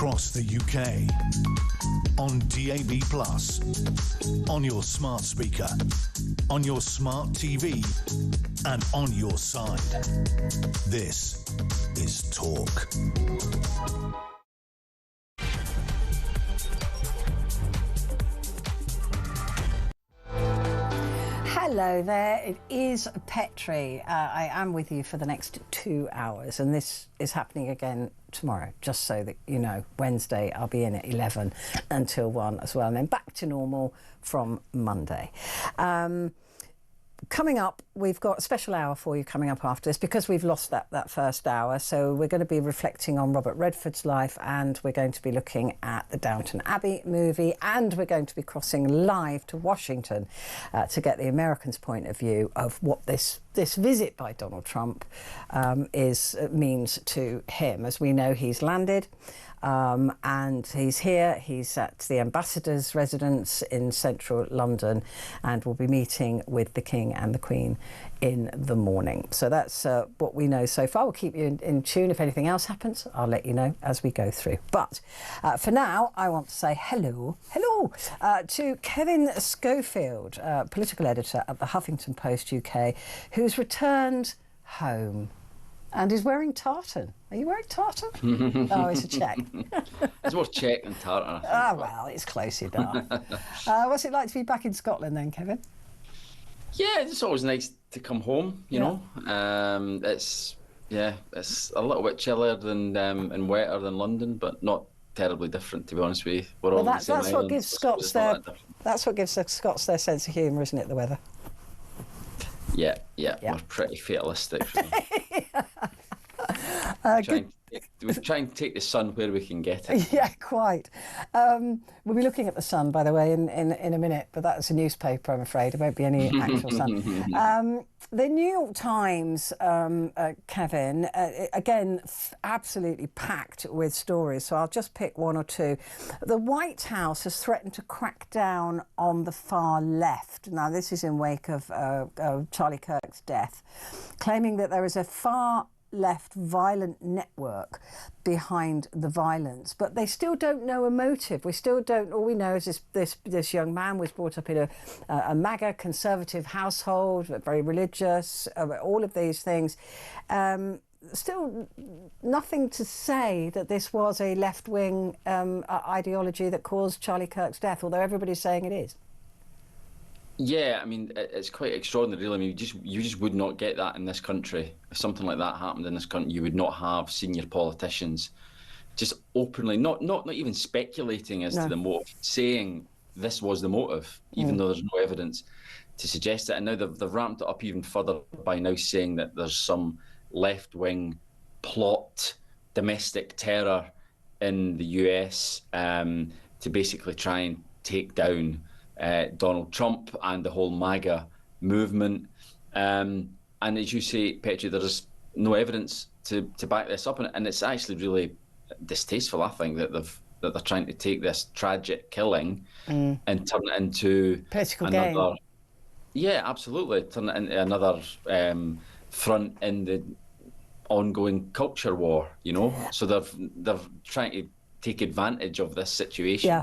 across the UK, on DAB+, on your smart speaker, on your smart TV, and on your side. This is Talk. Hello there, it is Petrie. I am with you for the next 2 hours, and this is happening again tomorrow, just so that you know. Wednesday I'll be in at 11 until 1 as well, and then back to normal from Monday. Coming up, we've got a special hour for you coming up after this, because we've lost that first hour. So we're going to be reflecting on Robert Redford's life, and we're going to be looking at the Downton Abbey movie, and we're going to be crossing live to Washington to get the Americans' point of view of what this visit by Donald Trump means to him. As we know, he's landed. And he's here, he's at the ambassador's residence in central London, and will be meeting with the King and the Queen in the morning. So that's what we know so far. We'll keep you in tune. If anything else happens, I'll let you know as we go through. But for now, I want to say hello to Kevin Schofield, political editor at the Huffington Post UK, who's returned home and is wearing tartan. Are you wearing tartan? Oh, it's a check. It's more check than tartan, I think. Ah, well, it's close enough. What's it like to be back in Scotland then, Kevin? Yeah, it's always nice to come home, you know. It's a little bit chillier than and wetter than London, but not terribly different, to be honest with you. We're all on the same that's what gives Scots the Scots their sense of humour, isn't it, the weather? Yeah. We're pretty fatalistic. We're trying to take the sun where we can get it. Yeah, quite. We'll be looking at the sun, by the way, in a minute, but that's a newspaper, I'm afraid. There won't be any actual sun. The New York Times, Kevin, again, absolutely packed with stories, so I'll just pick one or two. The White House has threatened to crack down on the far left. Now, this is in wake of Charlie Kirk's death, claiming that there is a far left violent network behind the violence, but they still don't know a motive. We still don't. All we know is this young man was brought up in a MAGA conservative household, very religious, all of these things. Still nothing to say that this was a left-wing ideology that caused Charlie Kirk's death, although everybody's saying it is. Yeah, I mean, it's quite extraordinary, really. I mean, you just would not get that in this country. If something like that happened in this country, you would not have senior politicians just openly, not even speculating as to the motive, saying this was the motive, even though there's no evidence to suggest it. And now they've ramped it up even further by now saying that there's some left-wing plot, domestic terror in the US to basically try and take down Donald Trump and the whole MAGA movement. And as you say, Petrie, there is no evidence to back this up. And it's actually really distasteful, I think, that they're trying to take this tragic killing and turn it into political another game. Yeah, absolutely. Turn it into another front in the ongoing culture war, you know? So they're trying to take advantage of this situation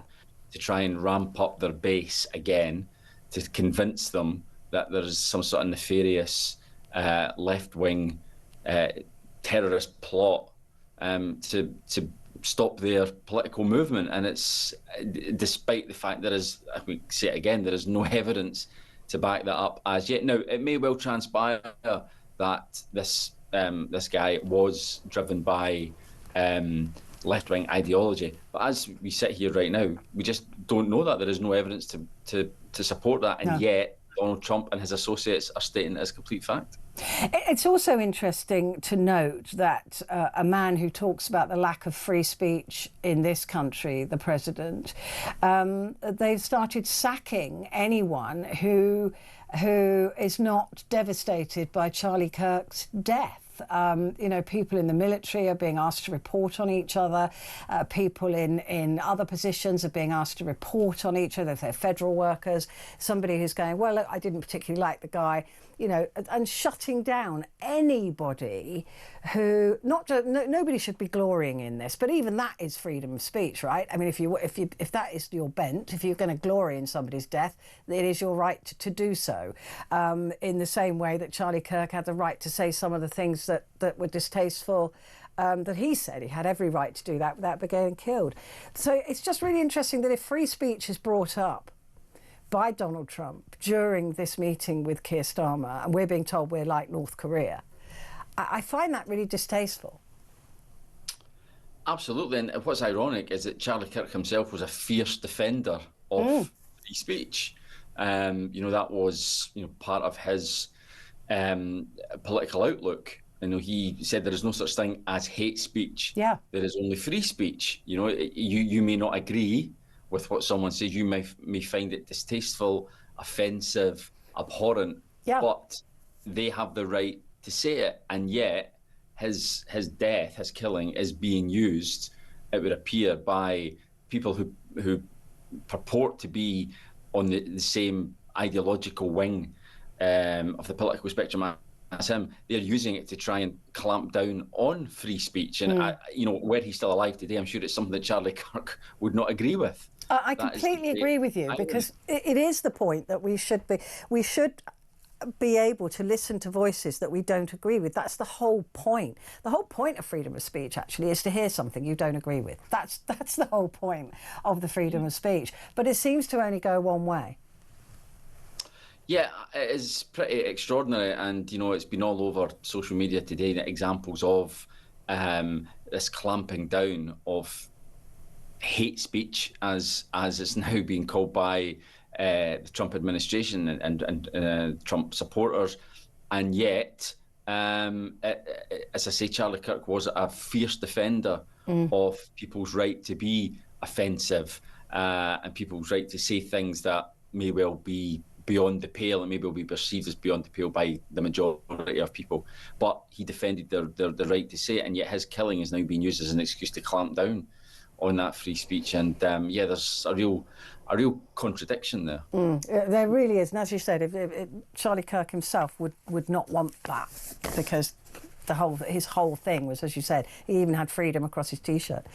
to try and ramp up their base again, to convince them that there's some sort of nefarious left-wing terrorist plot to stop their political movement. And it's despite the fact there is, I would say it again, there is no evidence to back that up as yet. Now, it may well transpire that this guy was driven by left-wing ideology, but as we sit here right now, we just don't know that. There is no evidence to support that, and yet Donald Trump and his associates are stating it as complete fact. It's also interesting to note that a man who talks about the lack of free speech in this country, the president, they've started sacking anyone who is not devastated by Charlie Kirk's death. You know, people in the military are being asked to report on each other. People in other positions are being asked to report on each other. If they're federal workers, somebody who's going, well, look, I didn't particularly like the guy, you know, and shutting down anybody who, nobody should be glorying in this, but even that is freedom of speech, right? I mean, if that is your bent, if you're going to glory in somebody's death, it is your right to do so. In the same way that Charlie Kirk had the right to say some of the things that were distasteful, that he said. He had every right to do that without getting killed. So it's just really interesting that if free speech is brought up by Donald Trump during this meeting with Keir Starmer, and we're being told we're like North Korea, I find that really distasteful. Absolutely, and what's ironic is that Charlie Kirk himself was a fierce defender of free speech. You know, that was, you know, part of his political outlook. You know, he said there is no such thing as hate speech. Yeah. There is only free speech. You know, you may not agree with what someone says. You may find it distasteful, offensive, abhorrent. Yeah. But they have the right to say it, and yet his death, his killing, is being used, it would appear, by people who purport to be on the same ideological wing of the political spectrum as him. They're using it to try and clamp down on free speech. And, you know, were he still alive today, I'm sure it's something that Charlie Kirk would not agree with. I completely agree with you, because it is the point that we should be able to listen to voices that we don't agree with. That's the whole point. The whole point of freedom of speech, actually, is to hear something you don't agree with. That's the whole point of the freedom of speech. But it seems to only go one way. Yeah, it is pretty extraordinary, and you know, it's been all over social media today, the examples of this clamping down of hate speech, as it's now being called by the Trump administration and Trump supporters. And yet, as I say, Charlie Kirk was a fierce defender of people's right to be offensive and people's right to say things that may well be beyond the pale and maybe will be perceived as beyond the pale by the majority of people. But he defended the right to say it, and yet his killing is now being used as an excuse to clamp down on that free speech. And yeah, there's a real contradiction there. There really is. And as you said, Charlie Kirk himself would not want that, because his whole thing was, as you said, he even had freedom across his T-shirt.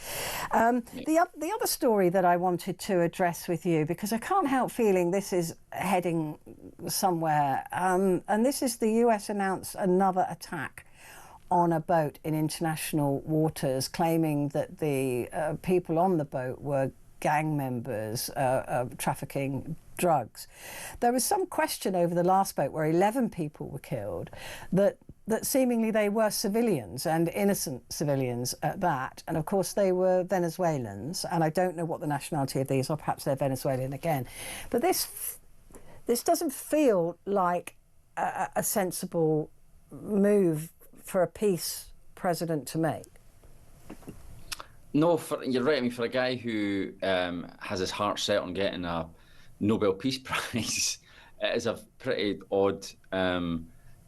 The other story that I wanted to address with you, because I can't help feeling this is heading somewhere, and this is the US announced another attack on a boat in international waters, claiming that the people on the boat were gang members trafficking drugs. There was some question over the last boat where 11 people were killed that seemingly they were civilians, and innocent civilians at that. And of course they were Venezuelans, and I don't know what the nationality of these are, perhaps they're Venezuelan again. But this doesn't feel like a sensible move for a peace president to make. No, you're right. I mean, for a guy who has his heart set on getting a Nobel Peace Prize, it is a pretty odd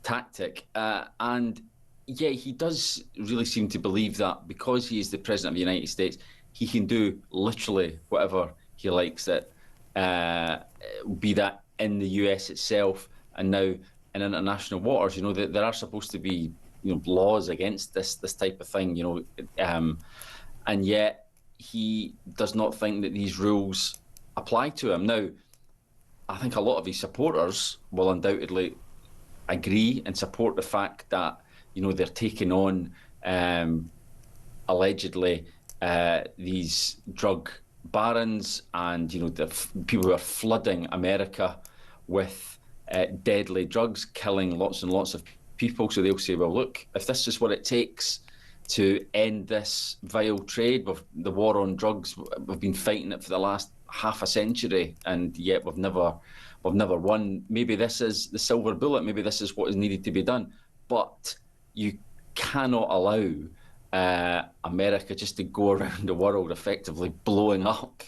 tactic. And yeah, he does really seem to believe that because he is the President of the United States, he can do literally whatever he likes, that be that in the US itself and now in international waters. You know, there are supposed to be, you know, laws against this type of thing, you know, and yet he does not think that these rules apply to him. Now, I think a lot of his supporters will undoubtedly agree and support the fact that, you know, they're taking on allegedly these drug barons and, you know, the people who are flooding America with deadly drugs, killing lots and lots of people. So they'll say, well, look, if this is what it takes to end this vile trade, with the war on drugs, we've been fighting it for the last half a century, and yet we've never won. Maybe this is the silver bullet. Maybe this is what is needed to be done. But you cannot allow America just to go around the world effectively blowing up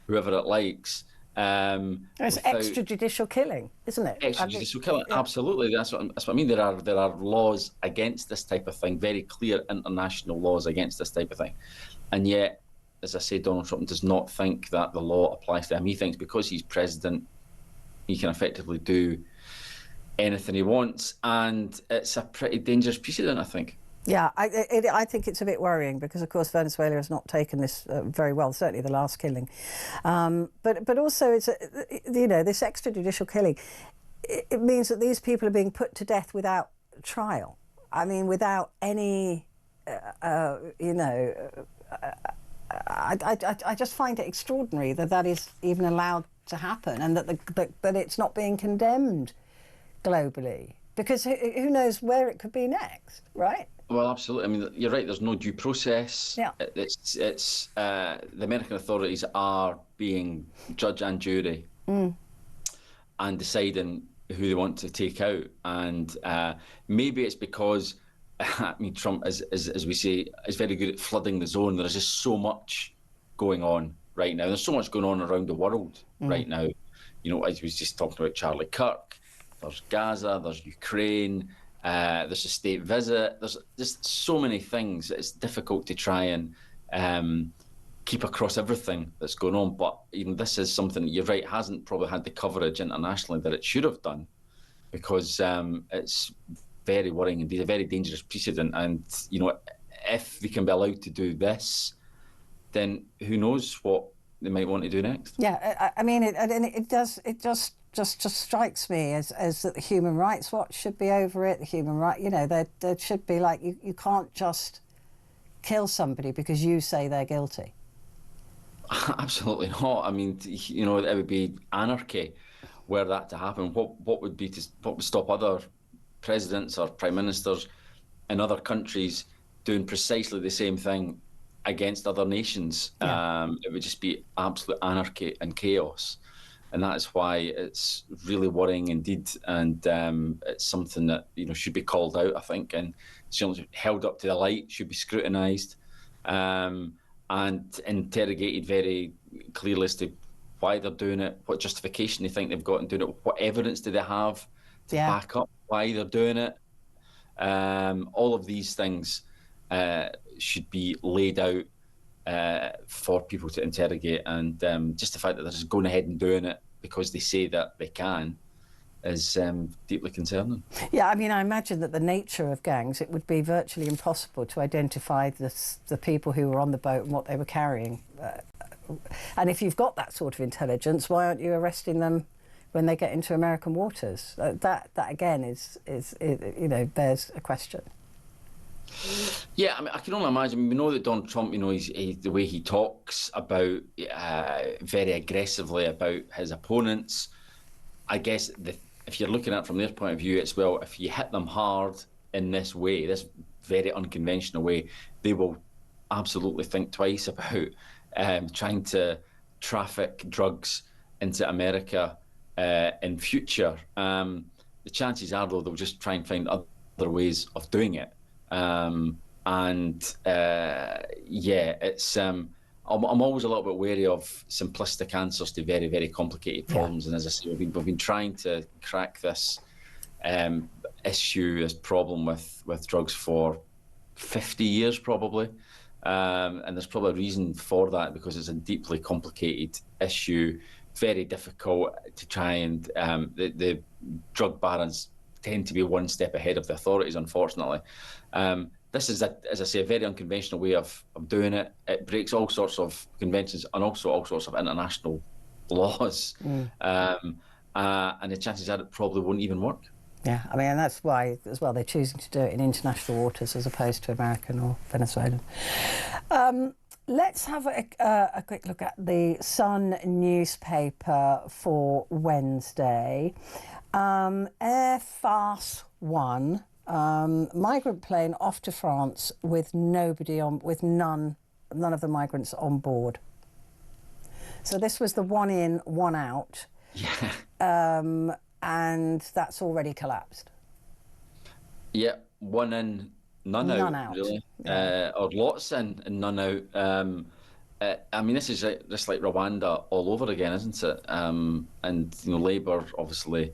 whoever it likes It's extrajudicial killing, isn't it? Extrajudicial killing, absolutely. That's what I mean. There are laws against this type of thing, very clear international laws against this type of thing. And yet, as I say, Donald Trump does not think that the law applies to him. He thinks because he's president, he can effectively do anything he wants. And it's a pretty dangerous precedent, I think. Yeah, I think it's a bit worrying because, of course, Venezuela has not taken this very well, certainly the last killing. But also, it's this extrajudicial killing, it means that these people are being put to death without trial. I mean, without any, I just find it extraordinary that is even allowed to happen and that it's not being condemned globally. Because who knows where it could be next, right? Well, absolutely. I mean, you're right. There's no due process. Yeah. It's the American authorities are being judge and jury and deciding who they want to take out. And maybe it's because, I mean, Trump, as we say, is very good at flooding the zone. There's just so much going on right now. There's so much going on around the world right now. You know, as we was just talking about Charlie Kirk, there's Gaza, there's Ukraine, there's a state visit. There's just so many things that it's difficult to try and keep across everything that's going on. But even this is something that, you're right, hasn't probably had the coverage internationally that it should have done, because it's very worrying indeed, a very dangerous precedent. And, you know, if they can be allowed to do this, then who knows what they might want to do next. Yeah, I mean, it just strikes me as that the Human Rights Watch should be over it. The human right, there should be, like, you can't just kill somebody because you say they're guilty. Absolutely not. I mean, you know, it would be anarchy were that to happen. What would stop other presidents or prime ministers in other countries doing precisely the same thing against other nations? Yeah. It would just be absolute anarchy and chaos. And that is why it's really worrying indeed, and it's something that, you know, should be called out, I think, and certainly held up to the light, should be scrutinised, and interrogated very clearly as to why they're doing it, what justification they think they've got in doing it, what evidence do they have to back up why they're doing it. All of these things should be laid out for people to interrogate, and just the fact that they're just going ahead and doing it because they say that they can is deeply concerning. Yeah, I mean, I imagine that the nature of gangs, it would be virtually impossible to identify the people who were on the boat and what they were carrying. And if you've got that sort of intelligence, why aren't you arresting them when they get into American waters? That again is bears a question. Yeah, I mean, I can only imagine. We know that Donald Trump, you know, the way he talks about very aggressively about his opponents. I guess if you're looking at it from their point of view, it's, well, if you hit them hard in this way, this very unconventional way, they will absolutely think twice about trying to traffic drugs into America in future. The chances are, though, they'll just try and find other ways of doing it. It's I'm always a little bit wary of simplistic answers to very, very complicated problems. And as I say, we've been trying to crack this issue, this problem with drugs for 50 years probably. And there's probably a reason for that, because it's a deeply complicated issue, very difficult to try and the drug barons tend to be one step ahead of the authorities, unfortunately. This is, as I say, a very unconventional way of doing it. It breaks all sorts of conventions and also all sorts of international laws. And the chances are it probably won't even work. Yeah, I mean, and that's why, as well, they're choosing to do it in international waters as opposed to American or Venezuelan. Let's have a quick look at the Sun newspaper for Wednesday. Air Farce 1, migrant plane off to France with none of the migrants on board. So this was the one in, one out. Yeah. And that's already collapsed. Yeah, one in, none out. Really. Yeah. Or lots in and none out. I mean, this is just like Rwanda all over again, isn't it? And Labour obviously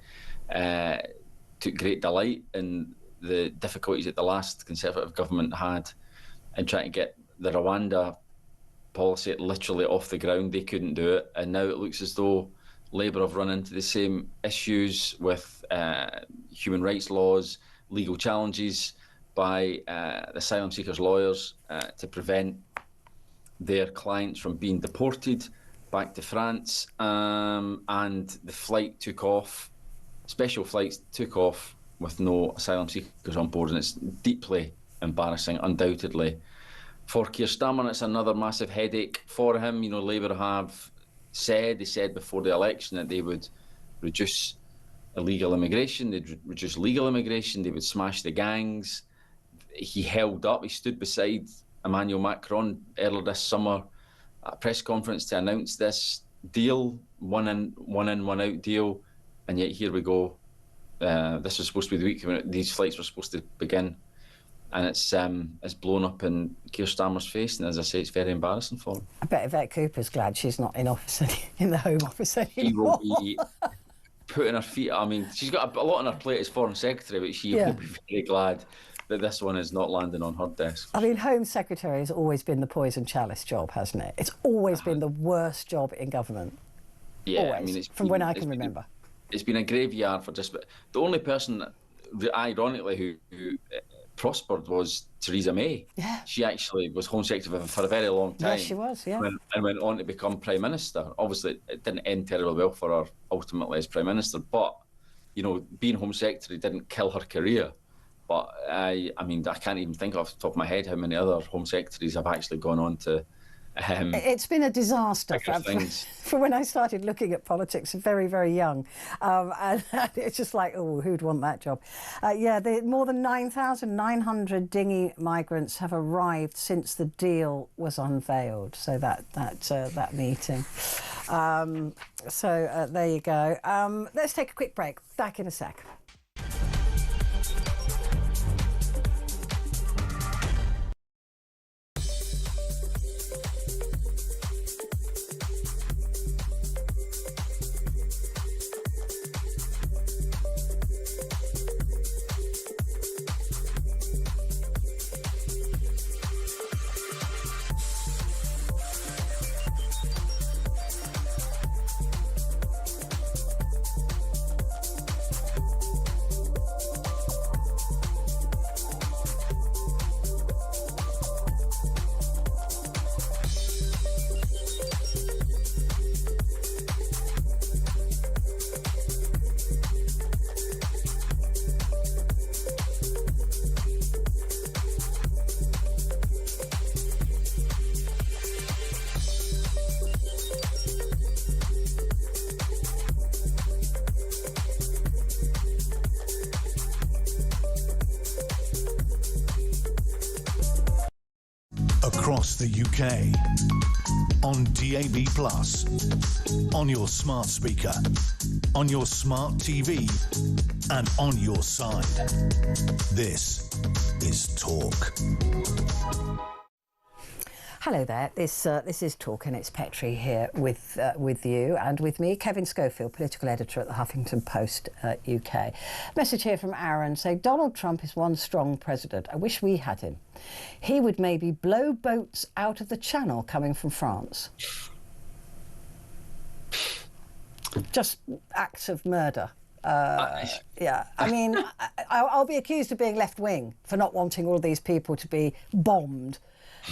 took great delight in the difficulties that the last Conservative government had in trying to get the Rwanda policy literally off the ground. They couldn't do it, and now it looks as though Labour have run into the same issues with human rights laws, legal challenges by the asylum seekers' lawyers to prevent their clients from being deported back to France, and the flight took off. Special flights took off with no asylum seekers on board, and it's deeply embarrassing, undoubtedly, for Keir Starmer. And it's another massive headache for him. Labour have said before the election that they would reduce illegal immigration, they'd reduce legal immigration, they would smash the gangs. He stood beside Emmanuel Macron earlier this summer at a press conference to announce this deal, one in, one out deal, and yet here we go. This was supposed to be the week when these flights were supposed to begin, and it's blown up in Keir Starmer's face, and as I say, it's very embarrassing for him. I bet Yvette Cooper's glad she's not in office in the Home Office anymore. She will be putting her feet. I mean, she's got a lot on her plate as Foreign Secretary, but she will be very glad that this one is not landing on her desk. I mean, Home Secretary has always been the poison chalice job, hasn't it? It's always been the worst job in government. Yeah, always, I mean, from when I can remember. It's been a graveyard for just. The only person, ironically, who prospered was Theresa May. Yeah. She actually was Home Secretary for a very long time. Yes, she was, yeah. And went on to become Prime Minister. Obviously, it didn't end terribly well for her ultimately as Prime Minister, but, being Home Secretary didn't kill her career. But I mean, I can't even think off the top of my head how many other Home Secretaries have actually gone on to. It's been a disaster for when I started looking at politics very, very young. And it's just like, oh, who'd want that job? More than 9,900 dinghy migrants have arrived since the deal was unveiled. So that meeting. There you go. Let's take a quick break. Back in a sec. Across the UK, on DAB+, on your smart speaker, on your smart TV, and on your side. This is Talk. Hello there, this is Talk, and it's Petrie here with you and with me, Kevin Schofield, political editor at the Huffington Post UK. Message here from Aaron saying, Donald Trump is one strong president. I wish we had him. He would maybe blow boats out of the channel coming from France. Just acts of murder. Yeah, I mean, I'll be accused of being left-wing for not wanting all these people to be bombed.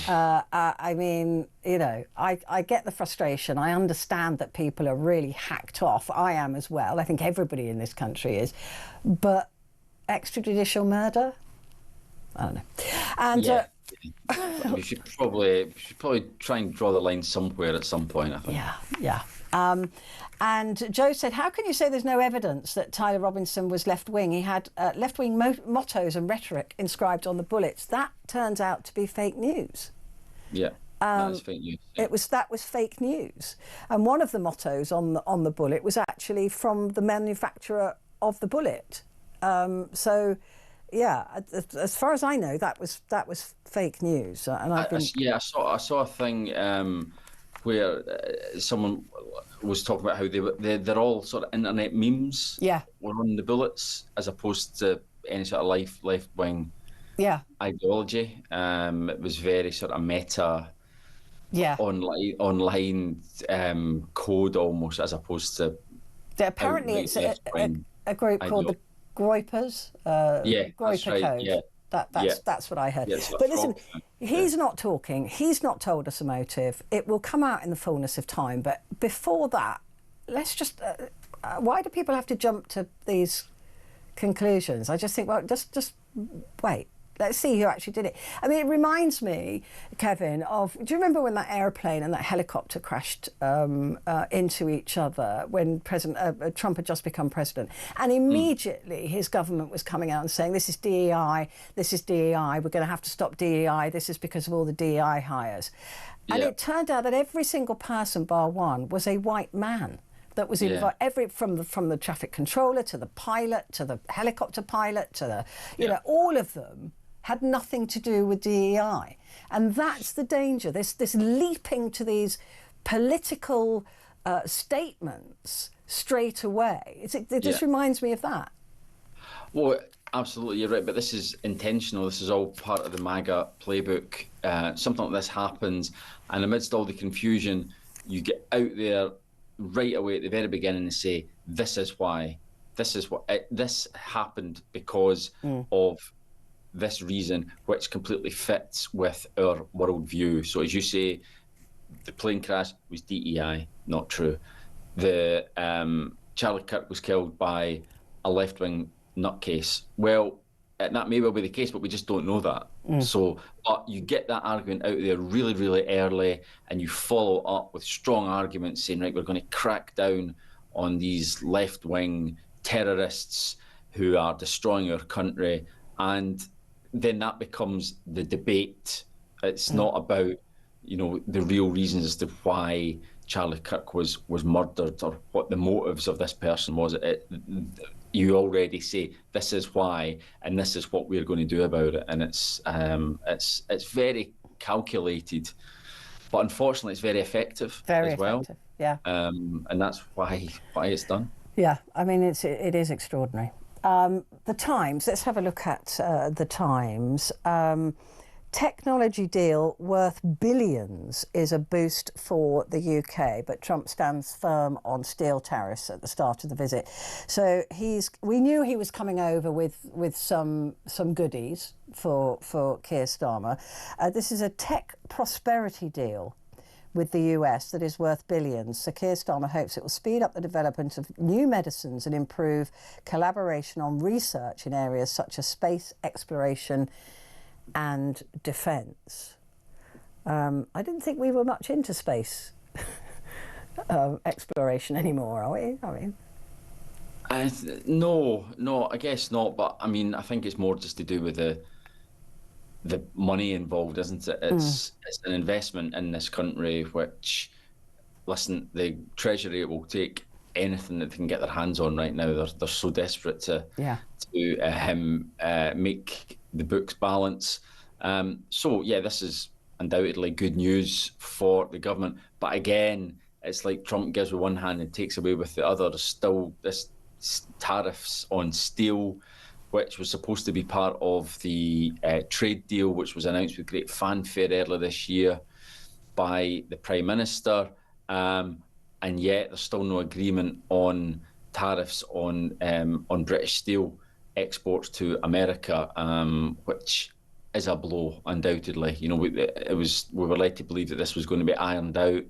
I mean, I get the frustration. I understand that people are really hacked off. I am as well. I think everybody in this country is. But extrajudicial murder? I don't know. And we should probably try and draw the line somewhere at some point, I think. Yeah. And Joe said, how can you say there's no evidence that Tyler Robinson was left-wing? He had left-wing mottos and rhetoric inscribed on the bullets. That turns out to be fake news. Yeah, that is fake news. Yeah. That was fake news. And one of the mottos on the bullet was actually from the manufacturer of the bullet. Yeah, as far as I know, that was fake news. And I saw a thing where someone was talking about how they're all sort of internet memes. Yeah. Were on the bullets as opposed to any sort of left wing. Yeah. Ideology. It was very sort of meta. Yeah. Online code almost, as opposed to. Apparently, it's a group called the Groypers. Groyper that's right. Code. Yeah. That's what I heard. Yeah, but listen, he's not talking. He's not told us a motive. It will come out in the fullness of time. But before that, let's just. Why do people have to jump to these conclusions? I just think, well, just wait. Let's see who actually did it. I mean, it reminds me, Kevin, of... Do you remember when that aeroplane and that helicopter crashed into each other when President Trump had just become president? And immediately his government was coming out and saying, this is DEI, we're going to have to stop DEI, this is because of all the DEI hires. And it turned out that every single person, bar one, was a white man that was involved, from the traffic controller to the pilot to the helicopter pilot to the, you know, all of them had nothing to do with DEI. And that's the danger, this leaping to these political statements straight away. It just reminds me of that. Well, absolutely, you're right, but this is intentional. This is all part of the MAGA playbook. Something like this happens, and amidst all the confusion, you get out there right away at the very beginning and say, this is why, this happened because of this reason, which completely fits with our worldview. So as you say, the plane crash was DEI, not true. The Charlie Kirk was killed by a left-wing nutcase. Well, that may well be the case, but we just don't know that. So, but you get that argument out there really, really early, and you follow up with strong arguments saying, right, we're going to crack down on these left-wing terrorists who are destroying our country, and then that becomes the debate. It's not about, you know, the real reasons as to why Charlie Kirk was murdered or what the motives of this person was. You already say this is why, and this is what we're going to do about it, and it's very calculated, but unfortunately, it's very effective as well. Yeah, and that's why it's done. Yeah, I mean, it is extraordinary. The Times. Let's have a look at the Times. Technology deal worth billions is a boost for the UK, but Trump stands firm on steel tariffs at the start of the visit. So we knew he was coming over with some goodies for Keir Starmer. This is a tech prosperity deal with the US that is worth billions. So Keir Starmer hopes it will speed up the development of new medicines and improve collaboration on research in areas such as space exploration and defence. I didn't think we were much into space exploration anymore, are we? I mean, no, I guess not. But I mean, I think it's more just to do with the money involved, isn't it? It's an investment in this country, which, listen, the Treasury will take anything that they can get their hands on right now. They're so desperate to make the books balance. So yeah, this is undoubtedly good news for the government. But again, it's like Trump gives with one hand and takes away with the other. There's still this tariffs on steel, which was supposed to be part of the trade deal, which was announced with great fanfare earlier this year by the Prime Minister. And yet there's still no agreement on tariffs on British steel exports to America, which is a blow, undoubtedly. You know, we were led to believe that this was going to be ironed out.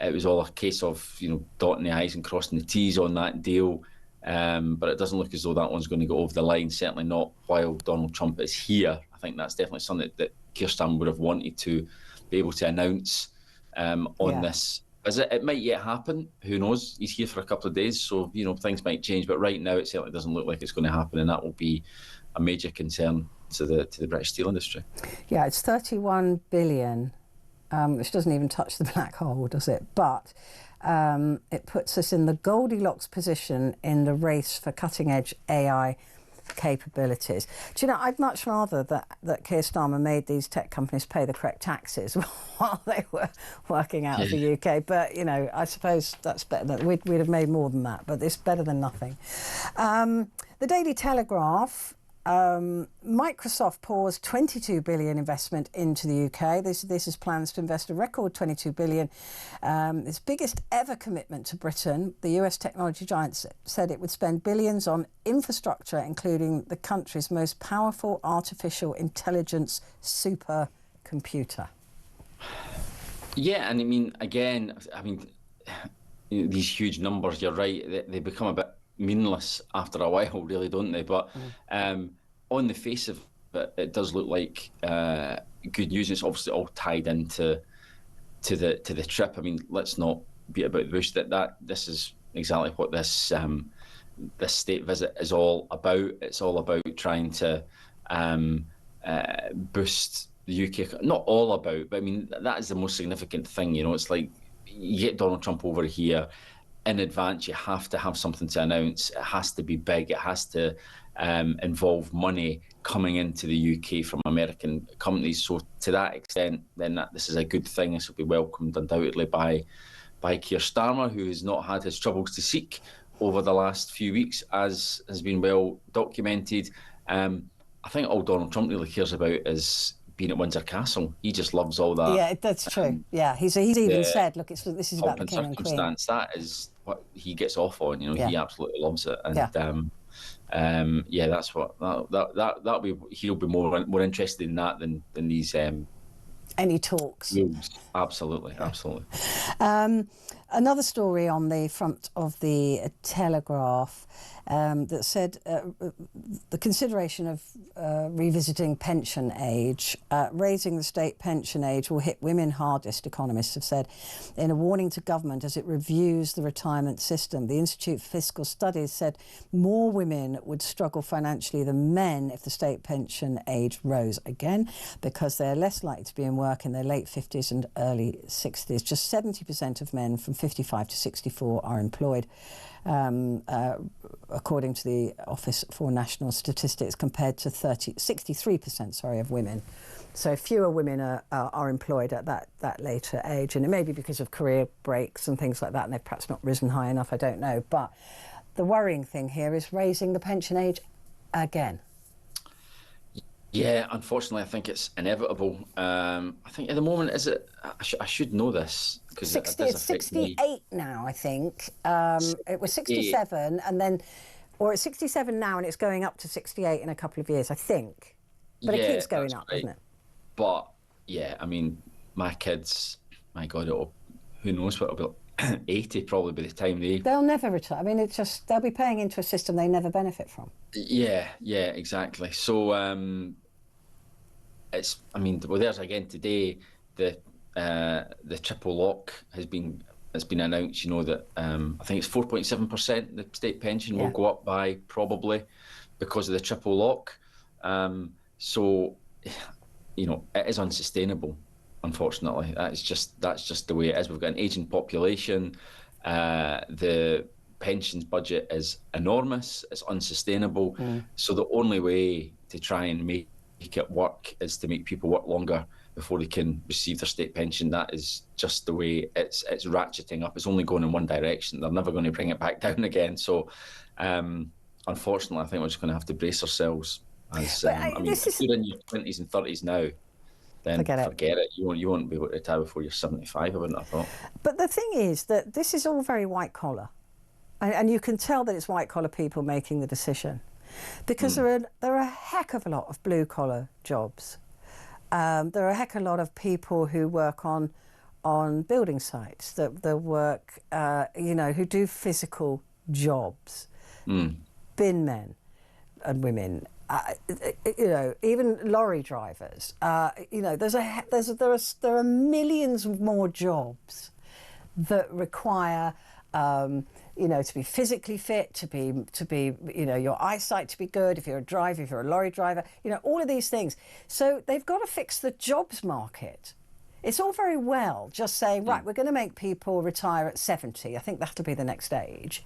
It was all a case of, you know, dotting the I's and crossing the T's on that deal. But it doesn't look as though that one's going to go over the line, certainly not while Donald Trump is here. I think that's definitely something that Keir Starmer would have wanted to be able to announce on this visit. It might yet happen, who knows? He's here for a couple of days, so, you know, things might change. But right now, it certainly doesn't look like it's going to happen, and that will be a major concern to the British steel industry. Yeah, it's 31 billion, which doesn't even touch the black hole, does it? But it puts us in the Goldilocks position in the race for cutting-edge AI capabilities. Do you know, I'd much rather that Keir Starmer made these tech companies pay the correct taxes while they were working out of the UK. But, you know, I suppose that's better. We'd have made more than that, but it's better than nothing. The Daily Telegraph. Microsoft pours 22 billion investment into the UK. This is plans to invest a record 22 billion. Its biggest ever commitment to Britain. The US technology giant said it would spend billions on infrastructure, including the country's most powerful artificial intelligence supercomputer. Yeah, and I mean, again, these huge numbers, you're right, they become a bit meaningless after a while, really, don't they? But on the face of it, it does look like good news. It's obviously all tied into the trip. I mean, let's not beat about the bush. That this is exactly what this state visit is all about. It's all about trying to boost the UK. Not all about, but I mean, that is the most significant thing. You know, it's like you get Donald Trump over here. In advance, you have to have something to announce. It has to be big. It has to involve money coming into the UK from American companies. So to that extent, then this is a good thing. This will be welcomed undoubtedly by Keir Starmer, who has not had his troubles to seek over the last few weeks, as has been well documented. I think all Donald Trump really cares about is being at Windsor Castle. He just loves all that. Yeah, that's true. Yeah, he's even said, look, this is about the King and Queen. That is what he gets off on. You know, he absolutely loves it. And that's what that'll be. He'll be more interested in that than these any talks. Absolutely. Another story on the front of the Telegraph that said the consideration of revisiting pension age, raising the state pension age will hit women hardest, economists have said, in a warning to government as it reviews the retirement system. The Institute for Fiscal Studies said more women would struggle financially than men if the state pension age rose again, because they're less likely to be in work in their late 50s and early 60s. Just 70% of men from 55 to 64 are employed, according to the Office for National Statistics, compared to 63% of women. So fewer women are employed at that later age, and it may be because of career breaks and things like that, and they've perhaps not risen high enough, I don't know. But the worrying thing here is raising the pension age again. Yeah, unfortunately, I think it's inevitable. I think at the moment, is it? I should know this because it's 68 now. I think it was 67, and then, or it's 67 now, and it's going up to 68 in a couple of years, I think. But it keeps going up, doesn't it? But yeah, I mean, my kids, my God, who knows what it'll be. 80 probably by the time they'll never retire. I mean, it's just they'll be paying into a system they never benefit from. Yeah, exactly. So there's again today the triple lock has been announced. You know that I think it's 4.7% the state pension will go up by, probably because of the triple lock. So you know, it is unsustainable. Unfortunately, that's just the way it is. We've got an ageing population. The pensions budget is enormous. It's unsustainable. So the only way to try and make it work is to make people work longer before they can receive their state pension. That is just the way it's ratcheting up. It's only going in one direction. They're never going to bring it back down again. So, unfortunately, I think we're just going to have to brace ourselves. If you're in your 20s and 30s now, then forget it. You won't be able to retire before you're 75, I wouldn't have thought. But the thing is that this is all very white collar, and you can tell that it's white collar people making the decision, because there are a heck of a lot of blue collar jobs. There are a heck of a lot of people who work on building sites, that work, who do physical jobs, bin men and women. Even lorry drivers. There are millions more jobs that require, to be physically fit, to be, your eyesight to be good. If you're a driver, if you're a lorry driver, all of these things. So they've got to fix the jobs market. It's all very well just saying, right, we're going to make people retire at 70. I think that'll be the next age.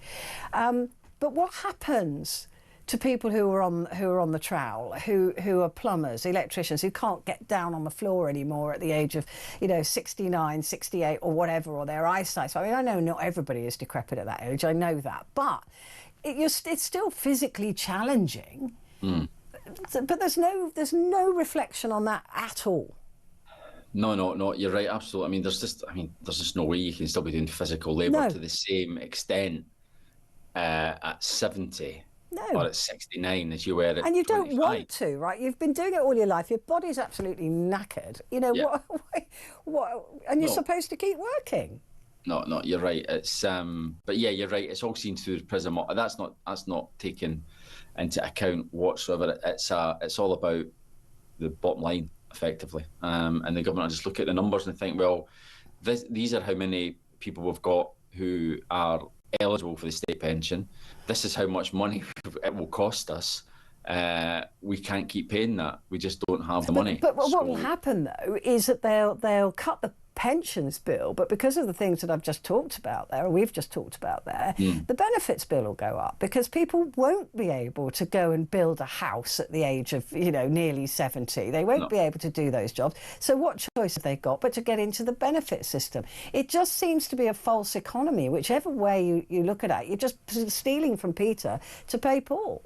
But what happens to people who are on the trowel, who are plumbers, electricians, who can't get down on the floor anymore at the age of 69, 68 or whatever, or their eyesight. So I mean, I know not everybody is decrepit at that age, I know that, but it's still physically challenging. But there's no reflection on that at all. No, you're right, absolutely. I mean, there's just no way you can still be doing physical labour to the same extent at 70 or at 69 as you were at 25. And you don't want to, right? You've been doing it all your life. Your body's absolutely knackered. What? And you're supposed to keep working. No, you're right. It's but yeah, you're right. It's all seen through the prism. That's not taken into account whatsoever. It's all about the bottom line, effectively. And the government will just look at the numbers and think, well, these are how many people we've got who are eligible for the state pension. This is how much money it will cost us. We can't keep paying that. We just don't have the money. But what will happen though is that they'll cut the pensions bill, but because of the things that I've just talked about there, or we've just talked about there, the benefits bill will go up because people won't be able to go and build a house at the age of nearly 70. They won't be able to do those jobs. So what choice have they got but to get into the benefit system? It just seems to be a false economy. Whichever way you look at it, you're just stealing from Peter to pay Paul.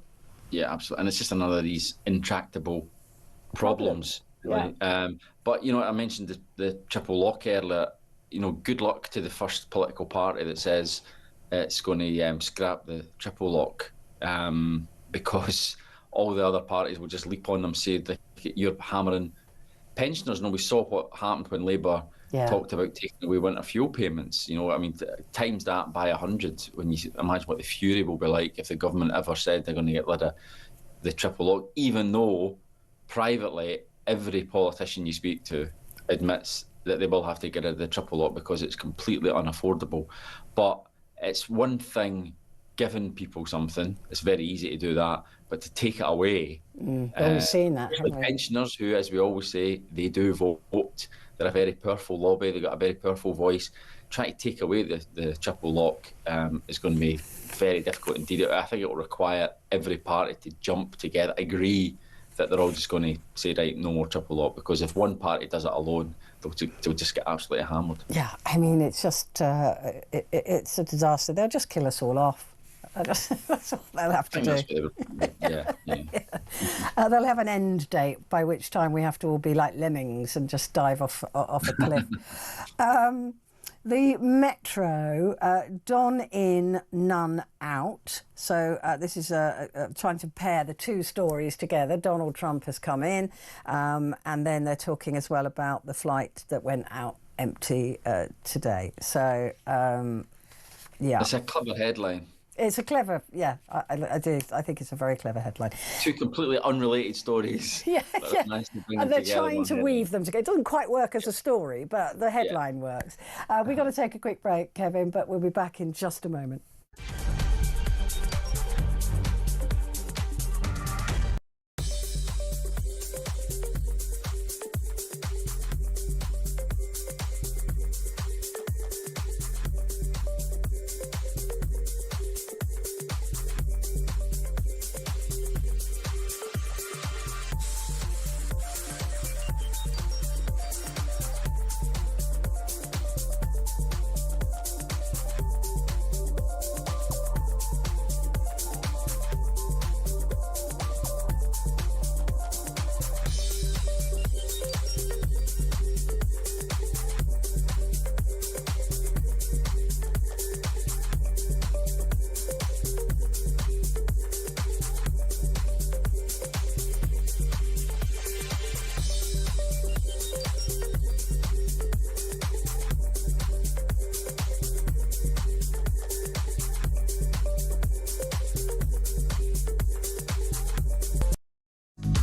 Yeah, absolutely. And it's just another of these intractable problems. Yeah. But I mentioned the triple lock earlier. Good luck to the first political party that says it's going to scrap the triple lock, because all the other parties will just leap on them, say that you're hammering pensioners. We saw what happened when Labour talked about taking away winter fuel payments. Times that by 100. When you imagine what the fury will be like if the government ever said they're going to get rid of the triple lock, even though privately every politician you speak to admits that they will have to get rid of the triple lock because it's completely unaffordable. But it's one thing giving people something, it's very easy to do that, but to take it away, we've seen that, haven't we? Pensioners who, as we always say, they do vote, they're a very powerful lobby, they've got a very powerful voice. Trying to take away the triple lock is going to be very difficult indeed. I think it will require every party to jump together, agree that they're all just going to say, right, no more triple lock, because if one party does it alone, they'll just get absolutely hammered. Yeah, I mean, it's just, it's a disaster. They'll just kill us all off. That's all they'll have to do. Yeah. They'll have an end date by which time we have to all be like lemmings and just dive off a cliff. The Metro, Don in, none out. So this is trying to pair the two stories together. Donald Trump has come in, and then they're talking as well about the flight that went out empty today. So, yeah. It's a clever headline. It's a clever, I do. I think it's a very clever headline. Two completely unrelated stories. Yeah. Nice And they're trying to weave them together. It doesn't quite work as a story, but the headline works. We've got to take a quick break, Kevin, but we'll be back in just a moment.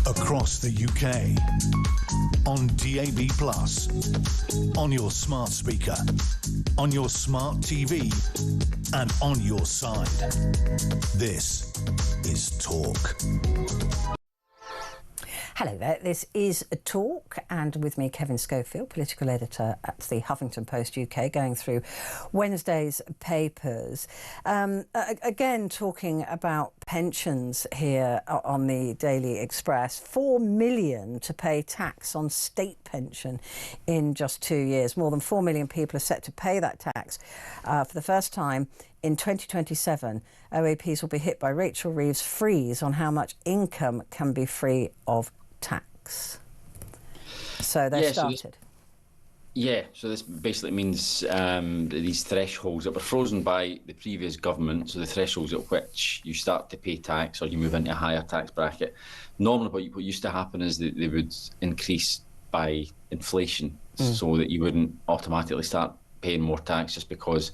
Across the UK, on DAB+, on your smart speaker, on your smart TV, and on your side. This is Talk. Hello there, this is Talk, and with me Kevin Schofield, political editor at the Huffington Post UK, going through Wednesday's papers. Again, talking about pensions here on the Daily Express. 4 million to pay tax on state pension in just 2 years. More than 4 million people are set to pay that tax for the first time. In 2027, OAPs will be hit by Rachel Reeves' freeze on how much income can be free of tax. So they've started. So this basically means these thresholds that were frozen by the previous government, so the thresholds at which you start to pay tax or you move into a higher tax bracket. Normally what used to happen is that they would increase by inflation, so that you wouldn't automatically start paying more tax just because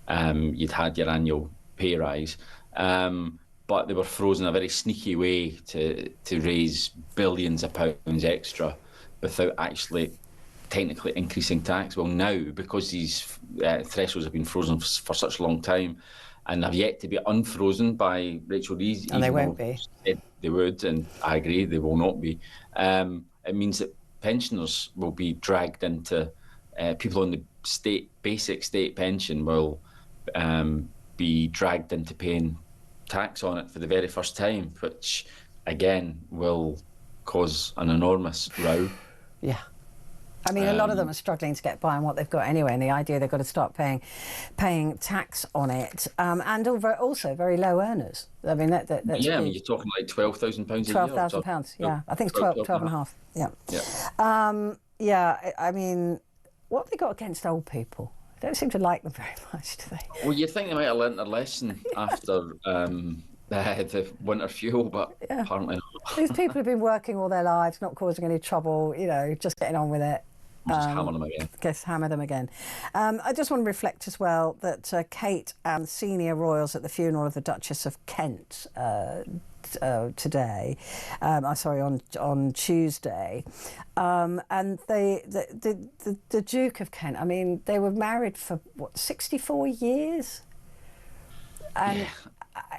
you'd had your annual pay rise. But they were frozen a very sneaky way to raise billions of pounds extra without actually technically increasing tax. Well, now, because these thresholds have been frozen for such a long time and have yet to be unfrozen by Rachel Reeves, and they won't be. They would, and I agree, they will not be. It means that pensioners will be dragged into, people on the basic state pension will be dragged into paying tax on it for the very first time, which again will cause an enormous row. Yeah. I mean, a lot of them are struggling to get by on what they've got anyway, and the idea they've got to start paying tax on it, and also very low earners. I mean, that's I mean, you're talking like £12,000 a year. £12,000, yeah. I think it's 12 and a half. Yeah. I mean, what have they got against old people? I don't seem to like them very much, do they? Well, you'd think they might have learnt their lesson after the winter fuel, but apparently not. These people have been working all their lives, not causing any trouble, just getting on with it. Just hammer them again. Hammer them again. I just want to reflect as well that Kate and senior royals at the funeral of the Duchess of Kent today, on Tuesday, and the Duke of Kent. I mean, they were married for 64 years, and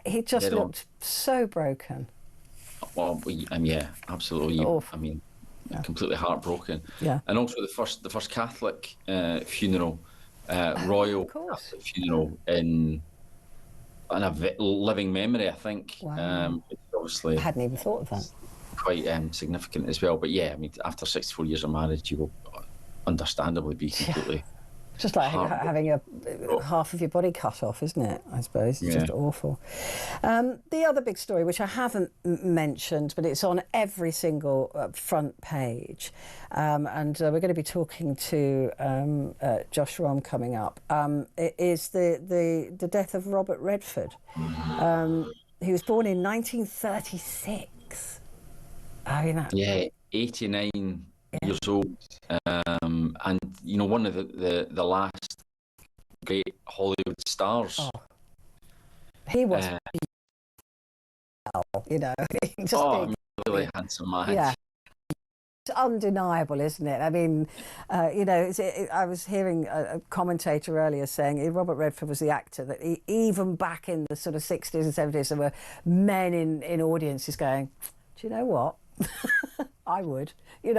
he just looked so broken. Well, absolutely. Awful. I mean, completely heartbroken. Yeah. And also the first Catholic funeral, royal Catholic funeral in a living memory, I think. Wow. Obviously, I hadn't even thought of that. Quite significant as well. But yeah, I mean, after 64 years of marriage, you will understandably be completely. Just like having half of your body cut off, isn't it? I suppose it's just awful. The other big story, which I haven't mentioned, but it's on every single front page, and we're going to be talking to Josh Rom coming up, is the death of Robert Redford. He was born in 1936. I mean, 89 years old. And one of the last great Hollywood stars. Oh. He was, really handsome man. Yeah, it's undeniable, isn't it? I mean, I was hearing a commentator earlier saying Robert Redford was the actor that even back in the sort of 60s and 70s, there were men in audiences going, "Do you know what? I would." It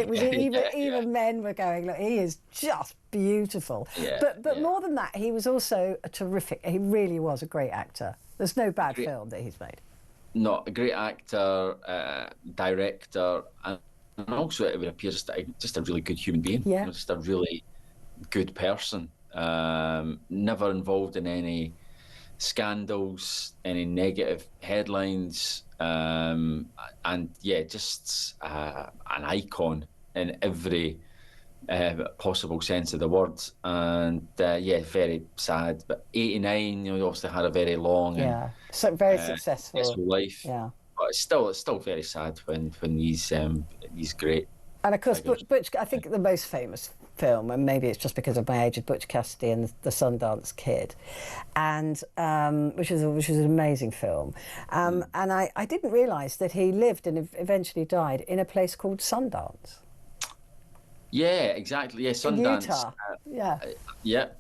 was even men were going, "Look, he is just beautiful." But more than that, he was also a terrific. He really was a great actor. There's no bad film that he's made. Not a great actor, director, and also it would appear just a really good human being. Yeah, just a really good person. Never involved in any scandals, any negative headlines. Just an icon in every possible sense of the word. And very sad. But 89, obviously had a very long and very successful life. Yeah, but it's still very sad when these great. And of course, Butch. I think the most famous film, and maybe it's just because of my age, is Butch Cassidy and the Sundance Kid, and which was an amazing film. And I didn't realise that he lived and eventually died in a place called Sundance. Yeah, exactly. Yeah, Sundance. In Utah.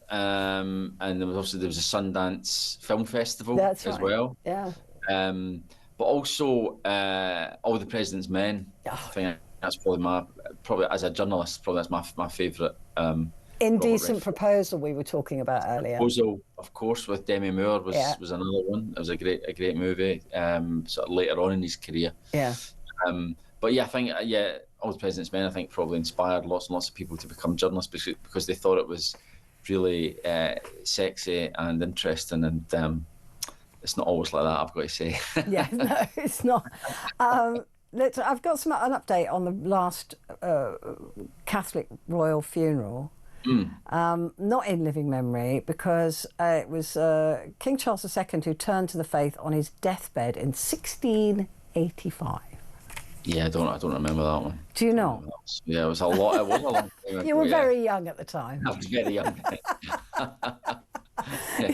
And there was a Sundance Film Festival as well. Yeah. But also All the President's Men. I think that's probably as a journalist, that's my favourite. Indecent Proposal we were talking about earlier. Proposal, of course, with Demi Moore was another one. It was a great movie. Sort of later on in his career. Yeah. But yeah, I think All the President's Men, I think, probably inspired lots and lots of people to become journalists because they thought it was really sexy and interesting, and it's not always like that, I've got to say. Yeah, no, it's not. I've got an update on the last Catholic royal funeral. Not in living memory, because it was King Charles II who turned to the faith on his deathbed in 1685. Yeah, I don't remember that one. Do you not? Yeah, it was a lot. It was a long time ago. You were very young at the time. I was very young. I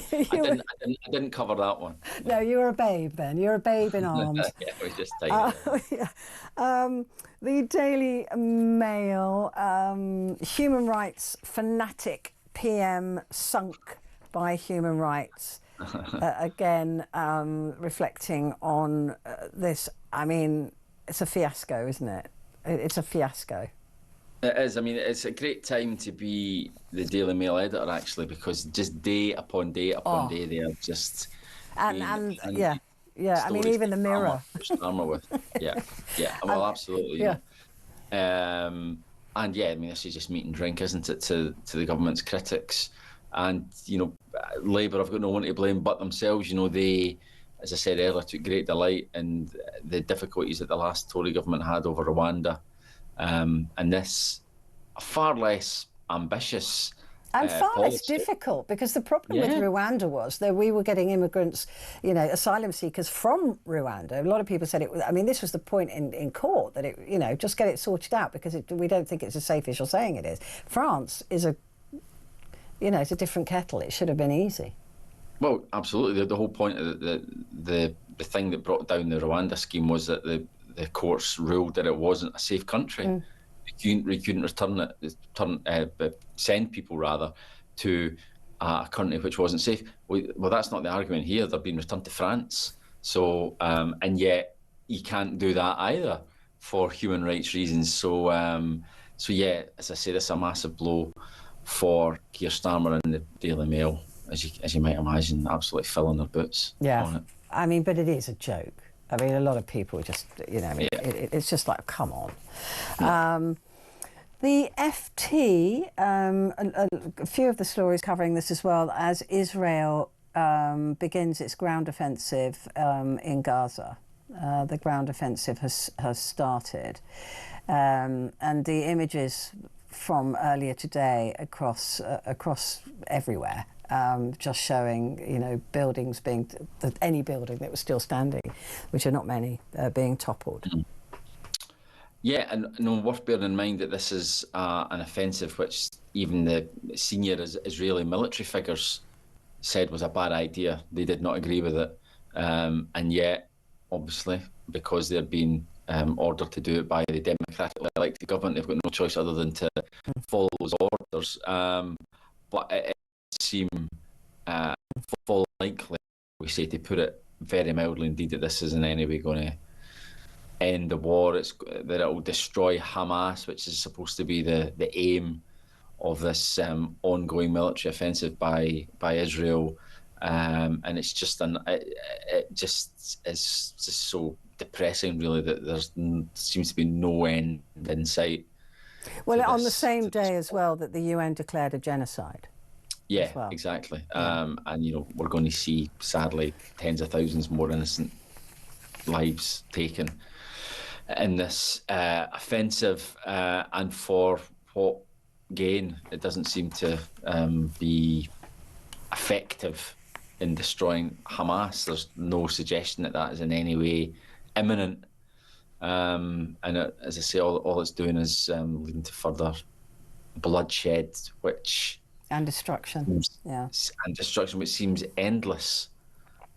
didn't cover that one. No, you were a babe then. You're a babe in arms. Yeah, it was just tiny. The Daily Mail, human rights fanatic PM sunk by human rights. Again, reflecting on this. I mean, it's a fiasco, isn't it? It's a fiasco. It is. I mean, it's a great time to be the Daily Mail editor, actually, because just day upon day upon day, they are just... And yeah. I mean, even the Mirror. With. Yeah. Well, absolutely. Yeah. And yeah, I mean, this is just meat and drink, isn't it, to the government's critics? And, Labour have got no one to blame but themselves. They, as I said earlier, took great delight in the difficulties that the last Tory government had over Rwanda. And this, far less ambitious and far less difficult, because the problem with Rwanda was that we were getting immigrants, asylum seekers from Rwanda. A lot of people said it was, I mean, this was the point in court, that it, just get it sorted out, because we don't think it's as safe as you're saying it is. France is it's a different kettle. It should have been easy. Well, absolutely. The whole point of the thing that brought down the Rwanda scheme was that the courts ruled that it wasn't a safe country. You couldn't send people rather to a country which wasn't safe. Well, that's not the argument here. They're being returned to France. So, and yet you can't do that either for human rights reasons. So, yeah, as I say, this is a massive blow for Keir Starmer and the Daily Mail, as you might imagine, absolutely filling their boots on it. I mean, but it is a joke. I mean, a lot of people just, it's just like, come on. Yeah. The FT, a few of the stories covering this as well, as Israel begins its ground offensive in Gaza. The ground offensive has started. And the images from earlier today across everywhere, just showing, buildings any building that was still standing, which are not many, being toppled. Yeah, and worth bearing in mind that this is an offensive which even the senior Israeli military figures said was a bad idea. They did not agree with it. And yet, obviously, because they're being ordered to do it by the democratically elected government, they've got no choice other than to follow those orders. But it seems full likely, we say, to put it very mildly indeed, that this isn't in any way going to end the war. It's that it will destroy Hamas, which is supposed to be the aim of this ongoing military offensive by Israel, and it's just it just is just so depressing, really, that there seems to be no end in sight. Well, on the same day as well that the UN declared a genocide. Yeah, well. Exactly. And we're going to see, sadly, tens of thousands more innocent lives taken in this offensive, and for what gain? It doesn't seem to be effective in destroying Hamas. There's no suggestion that is in any way imminent, and as I say, all it's doing is leading to further bloodshed, and destruction. And destruction, which seems endless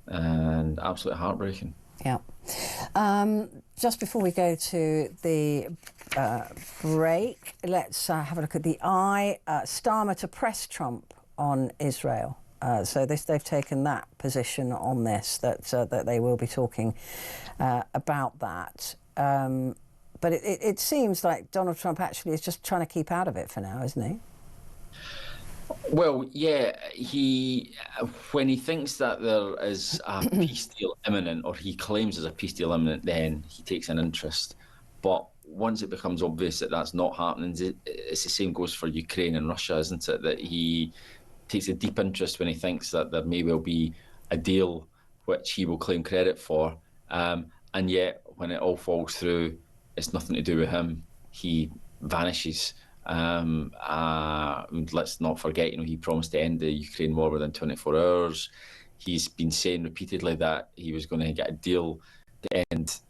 and absolutely heartbreaking. Yeah. Just before we go to the break, let's have a look at the Eye. Starmer to press Trump on Israel. So they've taken that position on this, that they will be talking about that. But it seems like Donald Trump actually is just trying to keep out of it for now, isn't he? Well, yeah, when he thinks that there is a peace deal imminent, or he claims there's a peace deal imminent, then he takes an interest. But once it becomes obvious that that's not happening, it's the same goes for Ukraine and Russia, isn't it? That he takes a deep interest when he thinks that there may well be a deal which he will claim credit for. And yet, when it all falls through, it's nothing to do with him. He vanishes. Let's not forget, he promised to end the Ukraine war within 24 hours. He's been saying repeatedly that he was going to get a deal to end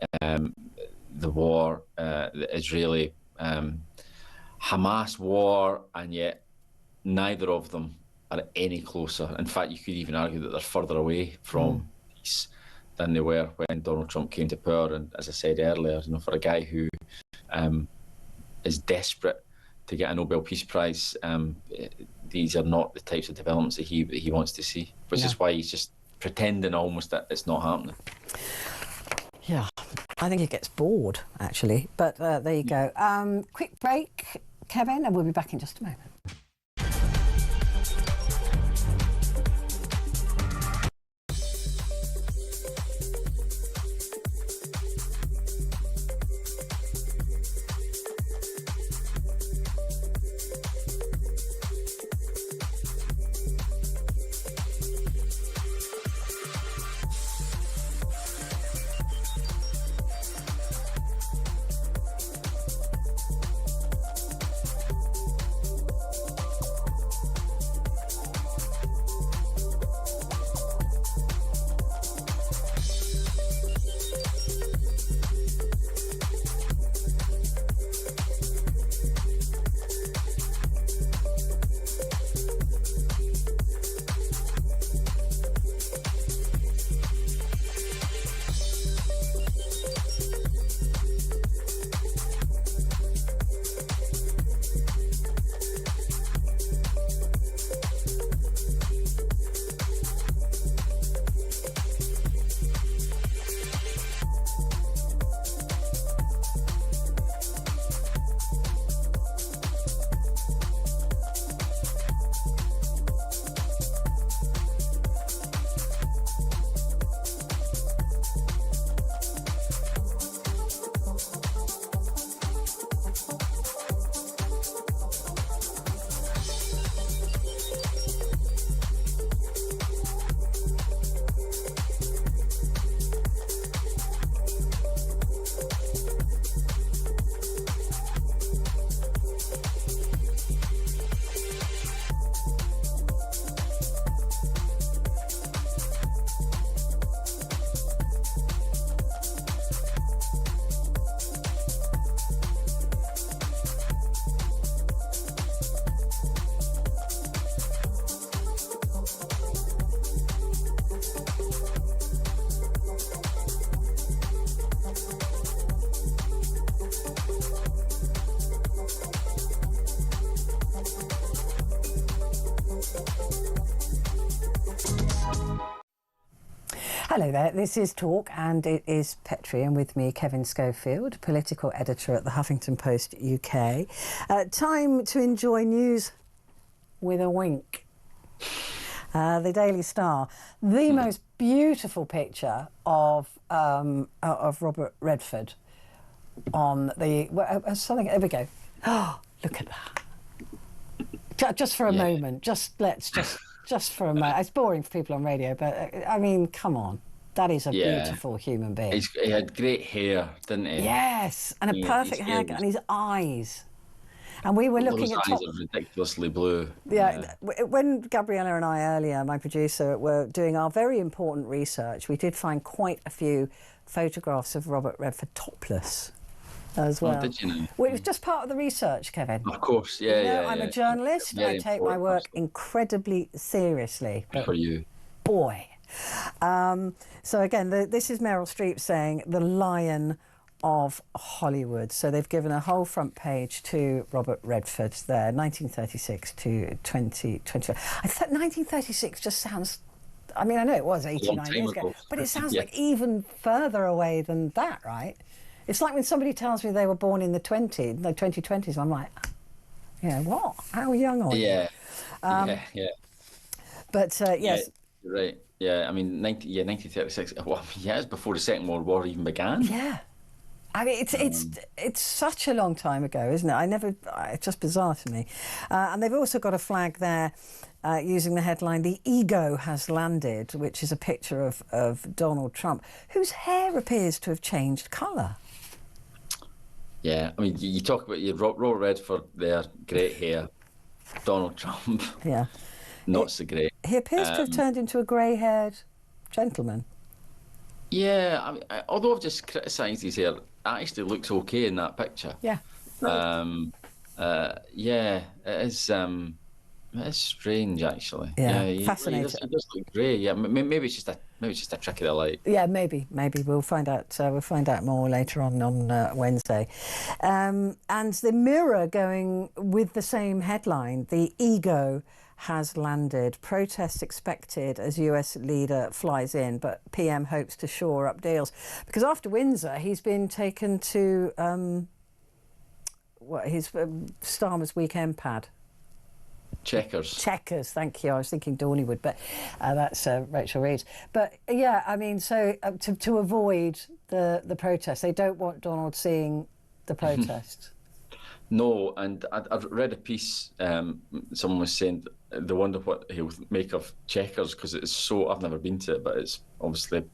the war, the Israeli Hamas war, and yet neither of them are any closer. In fact, you could even argue that they're further away from peace than they were when Donald Trump came to power. And as I said earlier, for a guy who is desperate to get a Nobel Peace Prize, these are not the types of developments that he wants to see, which is why he's just pretending almost that it's not happening. Yeah, I think he gets bored, actually. But there you go. Quick break, Kevin, and we'll be back in just a moment. Hello there, this is Talk and it is Petrie, and with me Kevin Schofield, political editor at the Huffington Post UK. Time to enjoy news with a wink. The Daily Star, the most beautiful picture of Robert Redford on the something. There we go. Oh, look at that! Just for a moment, just for a moment. It's boring for people on radio, but I mean, come on. That is a beautiful human being. He had great hair, didn't he? Yes, and a perfect haircut, and his eyes. And we were looking at eyes are ridiculously blue. Yeah, when Gabriella and I earlier, my producer, were doing our very important research, we did find quite a few photographs of Robert Redford topless as well. Oh, did you know? Well, it was just part of the research, Kevin. Of course, yeah. I'm a journalist. I take my work incredibly seriously. Good for you. Boy. So again, this is Meryl Streep saying the lion of Hollywood. So they've given a whole front page to Robert Redford there, 1936 to 2020. I thought 1936 just sounds, I mean, I know it was 89 years ago, but it sounds like even further away than that, right? It's like when somebody tells me they were born in the 2020s, I'm like, what? How young are you? Yeah. But yes. You're right. Yeah, I mean, 1936. Well, yeah, it's before the Second World War even began. Yeah. I mean, it's such a long time ago, isn't it? It's just bizarre to me. And they've also got a flag there using the headline, "The Ego Has Landed," which is a picture of Donald Trump, whose hair appears to have changed colour. Yeah, I mean, you talk about your Robert Redford there, great hair. Donald Trump, Yeah. not so great. He appears to have turned into a grey-haired gentleman. Yeah, I mean, although I've just criticised his hair, it actually looks okay in that picture. Yeah. Yeah, it is. It is strange, actually. Yeah, he fascinating. He does look grey. Yeah, maybe it's just a trick of the light. Yeah, maybe we'll find out. We'll find out more later on Wednesday. And the Mirror going with the same headline: "The Ego Has Landed. Protests expected as US leader flies in, but PM hopes to shore up deals." Because after Windsor, he's been taken to his Starmer's weekend pad. Checkers, thank you. I was thinking Dorneywood, but that's Rachel Reeves. But yeah, I mean, so to avoid the protest, they don't want Donald seeing the protest. No, and I've read a piece. Someone was saying they wonder what he'll make of Checkers, because it's so. I've never been to it, but it's obviously a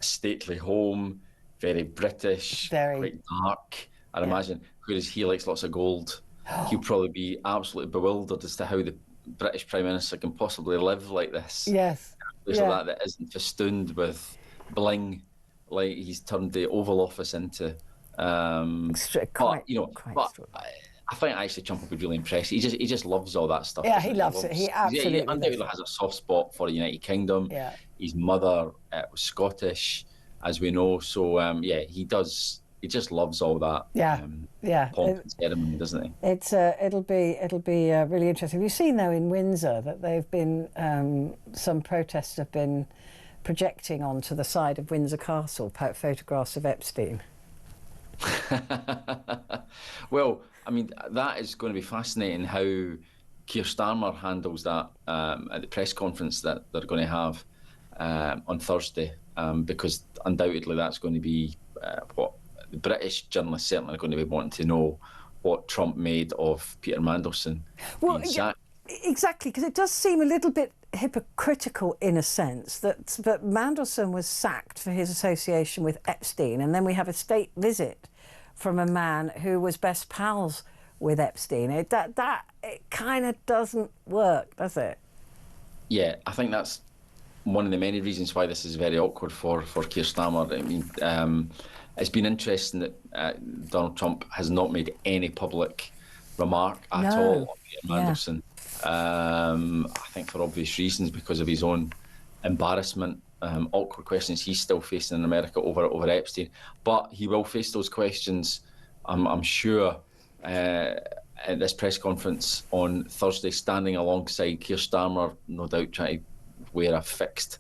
stately home, very British, quite dark. I'd imagine. Whereas he likes lots of gold. He'll probably be absolutely bewildered as to how the British Prime Minister can possibly live like this. Yes. There's that isn't festooned with bling, like he's turned the Oval Office into. I think actually Trump will be really impressed. He just loves all that stuff. Yeah, he loves it. He absolutely he undoubtedly has a soft spot for the United Kingdom. Yeah. His mother was Scottish, as we know. So he does. He just loves all that. Pomp and ceremony, doesn't he? It'll be really interesting. Have you seen though in Windsor that they've been some protests have been projecting onto the side of Windsor Castle photographs of Epstein? Well, I mean, that is going to be fascinating how Keir Starmer handles that at the press conference that they're going to have on Thursday, because undoubtedly that's going to be what the British journalists certainly are going to be wanting to know, what Trump made of Peter Mandelson. Well, exactly, because it does seem a little bit hypocritical in a sense that Mandelson was sacked for his association with Epstein, and then we have a state visit from a man who was best pals with Epstein. It kind of doesn't work, does it? Yeah, I think that's one of the many reasons why this is very awkward for Keir Starmer. I mean, it's been interesting that Donald Trump has not made any public remark at all on Peter Mandelson. I think for obvious reasons, because of his own embarrassment, awkward questions he's still facing in America over Epstein. But he will face those questions, I'm sure, at this press conference on Thursday, standing alongside Keir Starmer, no doubt trying to wear a fixed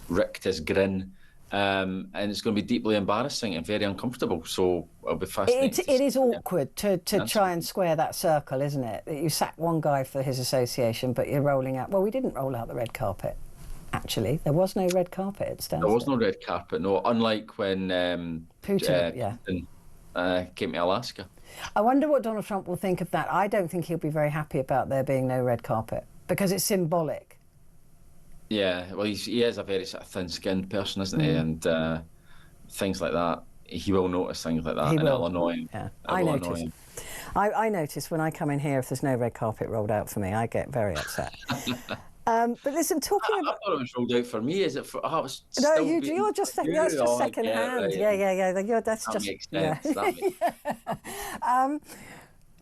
rictus grin. And it's going to be deeply embarrassing and very uncomfortable. So it'll be fascinating. It is awkward to try and square that circle, isn't it? That you sack one guy for his association, but you're rolling out. Well, we didn't roll out the red carpet. Actually, there was no red carpet at Stansted. There was no red carpet. No, unlike when Putin came to Alaska. I wonder what Donald Trump will think of that. I don't think he'll be very happy about there being no red carpet, because it's symbolic. Yeah, well, he is a very sort of thin-skinned person, isn't he? And things like that, he will notice things like that, and it'll annoy him. Yeah, I notice. I notice when I come in here, if there's no red carpet rolled out for me, I get very upset. But listen, talking about... I thought it was rolled out for me. Is it for... No, you're just second hand. Right, yeah. That's that just... Makes sense. Yeah. That makes sense.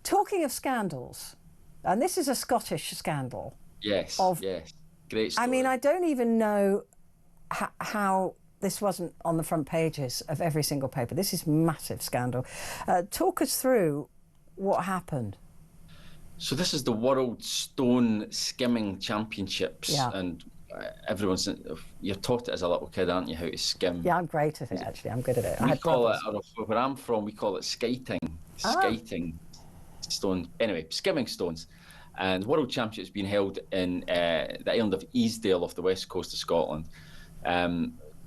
Talking of scandals, and this is a Scottish scandal. Yes, yes. Great story. I mean, I don't even know how this wasn't on the front pages of every single paper. This is massive scandal. Talk us through what happened. So this is the World Stone Skimming Championships, and you're taught it as a little kid, aren't you, how to skim? Yeah, I'm great at it, actually. I'm good at it. Where I'm from, we call it skiting. Skiting stone. Anyway, skimming stones. And the World Championship's been held in the island of Easdale off the west coast of Scotland.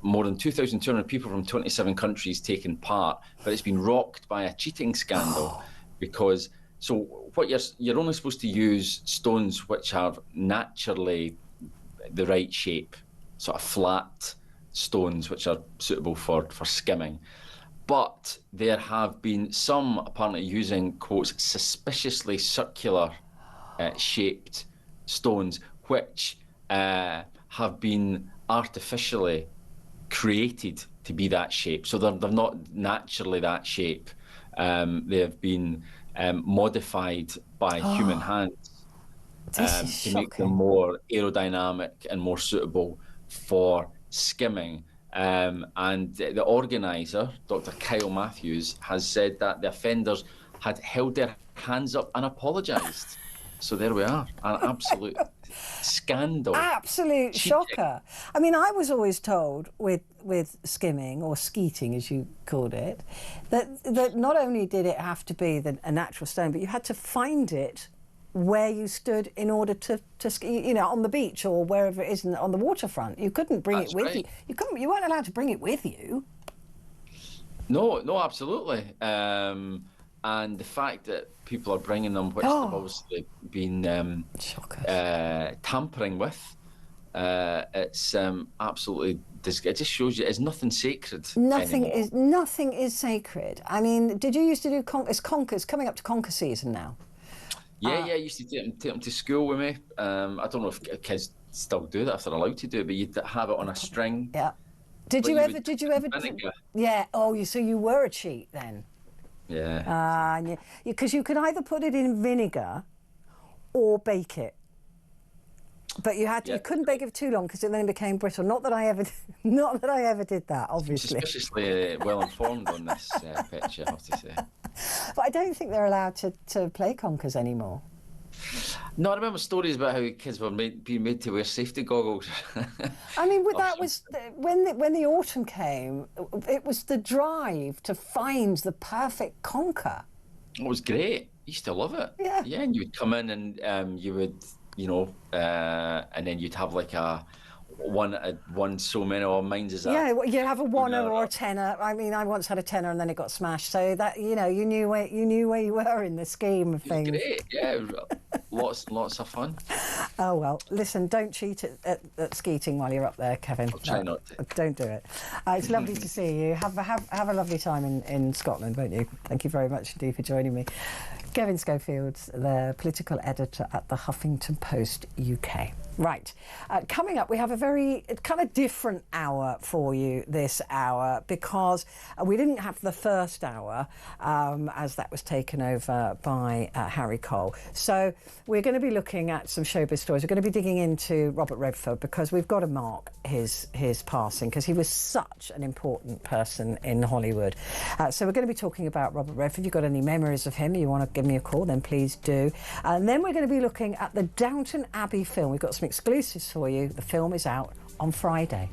More than 2,200 people from 27 countries taking part, but it's been rocked by a cheating scandal because what you're only supposed to use stones which are naturally the right shape, sort of flat stones which are suitable for skimming. But there have been some apparently using, quotes, suspiciously circular shaped stones which have been artificially created to be that shape. So they're not naturally that shape. They have been modified by human hands to make them more aerodynamic and more suitable for skimming. And the organiser, Dr. Kyle Matthews, has said that the offenders had held their hands up and apologised. So there we are, an absolute scandal. Absolute cheating. Shocker. I mean, I was always told with skimming, or skeeting as you called it, that not only did it have to be a natural stone, but you had to find it where you stood in order to ski, on the beach or wherever it is on the waterfront. You couldn't bring it with you. You weren't allowed to bring it with you. No, absolutely. And the fact that people are bringing them, which they've obviously been tampering with, it's absolutely. It just shows you it's nothing sacred. Nothing anymore. is sacred. I mean, did you used to do It's coming up to conker season now. Yeah, I used to take them to school with me. I don't know if kids still do that, if they're allowed to do it, but you'd have it on a string. Yeah. Did you ever? Yeah. Oh, so you were a cheat then. Yeah. Because you could either put it in vinegar or bake it. But you couldn't bake it for too long because it then became brittle. Not that I ever did that, obviously. Suspiciously well informed on this, Petrie, I have to say. But I don't think they're allowed to play conkers anymore. No, I remember stories about how kids were being made to wear safety goggles. I mean, when the autumn came, it was the drive to find the perfect conker. It was great. I used to love it. Yeah. Yeah, and you would come in and you would, and then you'd have like a one so many, or mine's is that. Yeah, well, you'd have a oneer or a tenner. I mean, I once had a tenner and then it got smashed. So that you knew where you were in the scheme of things. Great, yeah, lots of fun. Oh well, listen, don't cheat at skeeting while you're up there, Kevin. I'll try not to. Don't do it. It's lovely to see you. Have a lovely time in Scotland, won't you? Thank you very much indeed for joining me. Kevin Schofield's the political editor at the Huffington Post UK. Right, coming up we have a very kind of different hour for you this hour because we didn't have the first hour as that was taken over by Harry Cole. So we're going to be looking at some showbiz stories. We're going to be digging into Robert Redford because we've got to mark his passing because he was such an important person in Hollywood. So we're going to be talking about Robert Redford. If you've got any memories of him, you want to give me a call, then please do. And then we're going to be looking at the Downton Abbey film. We've got some exclusives for you. The film is out on Friday.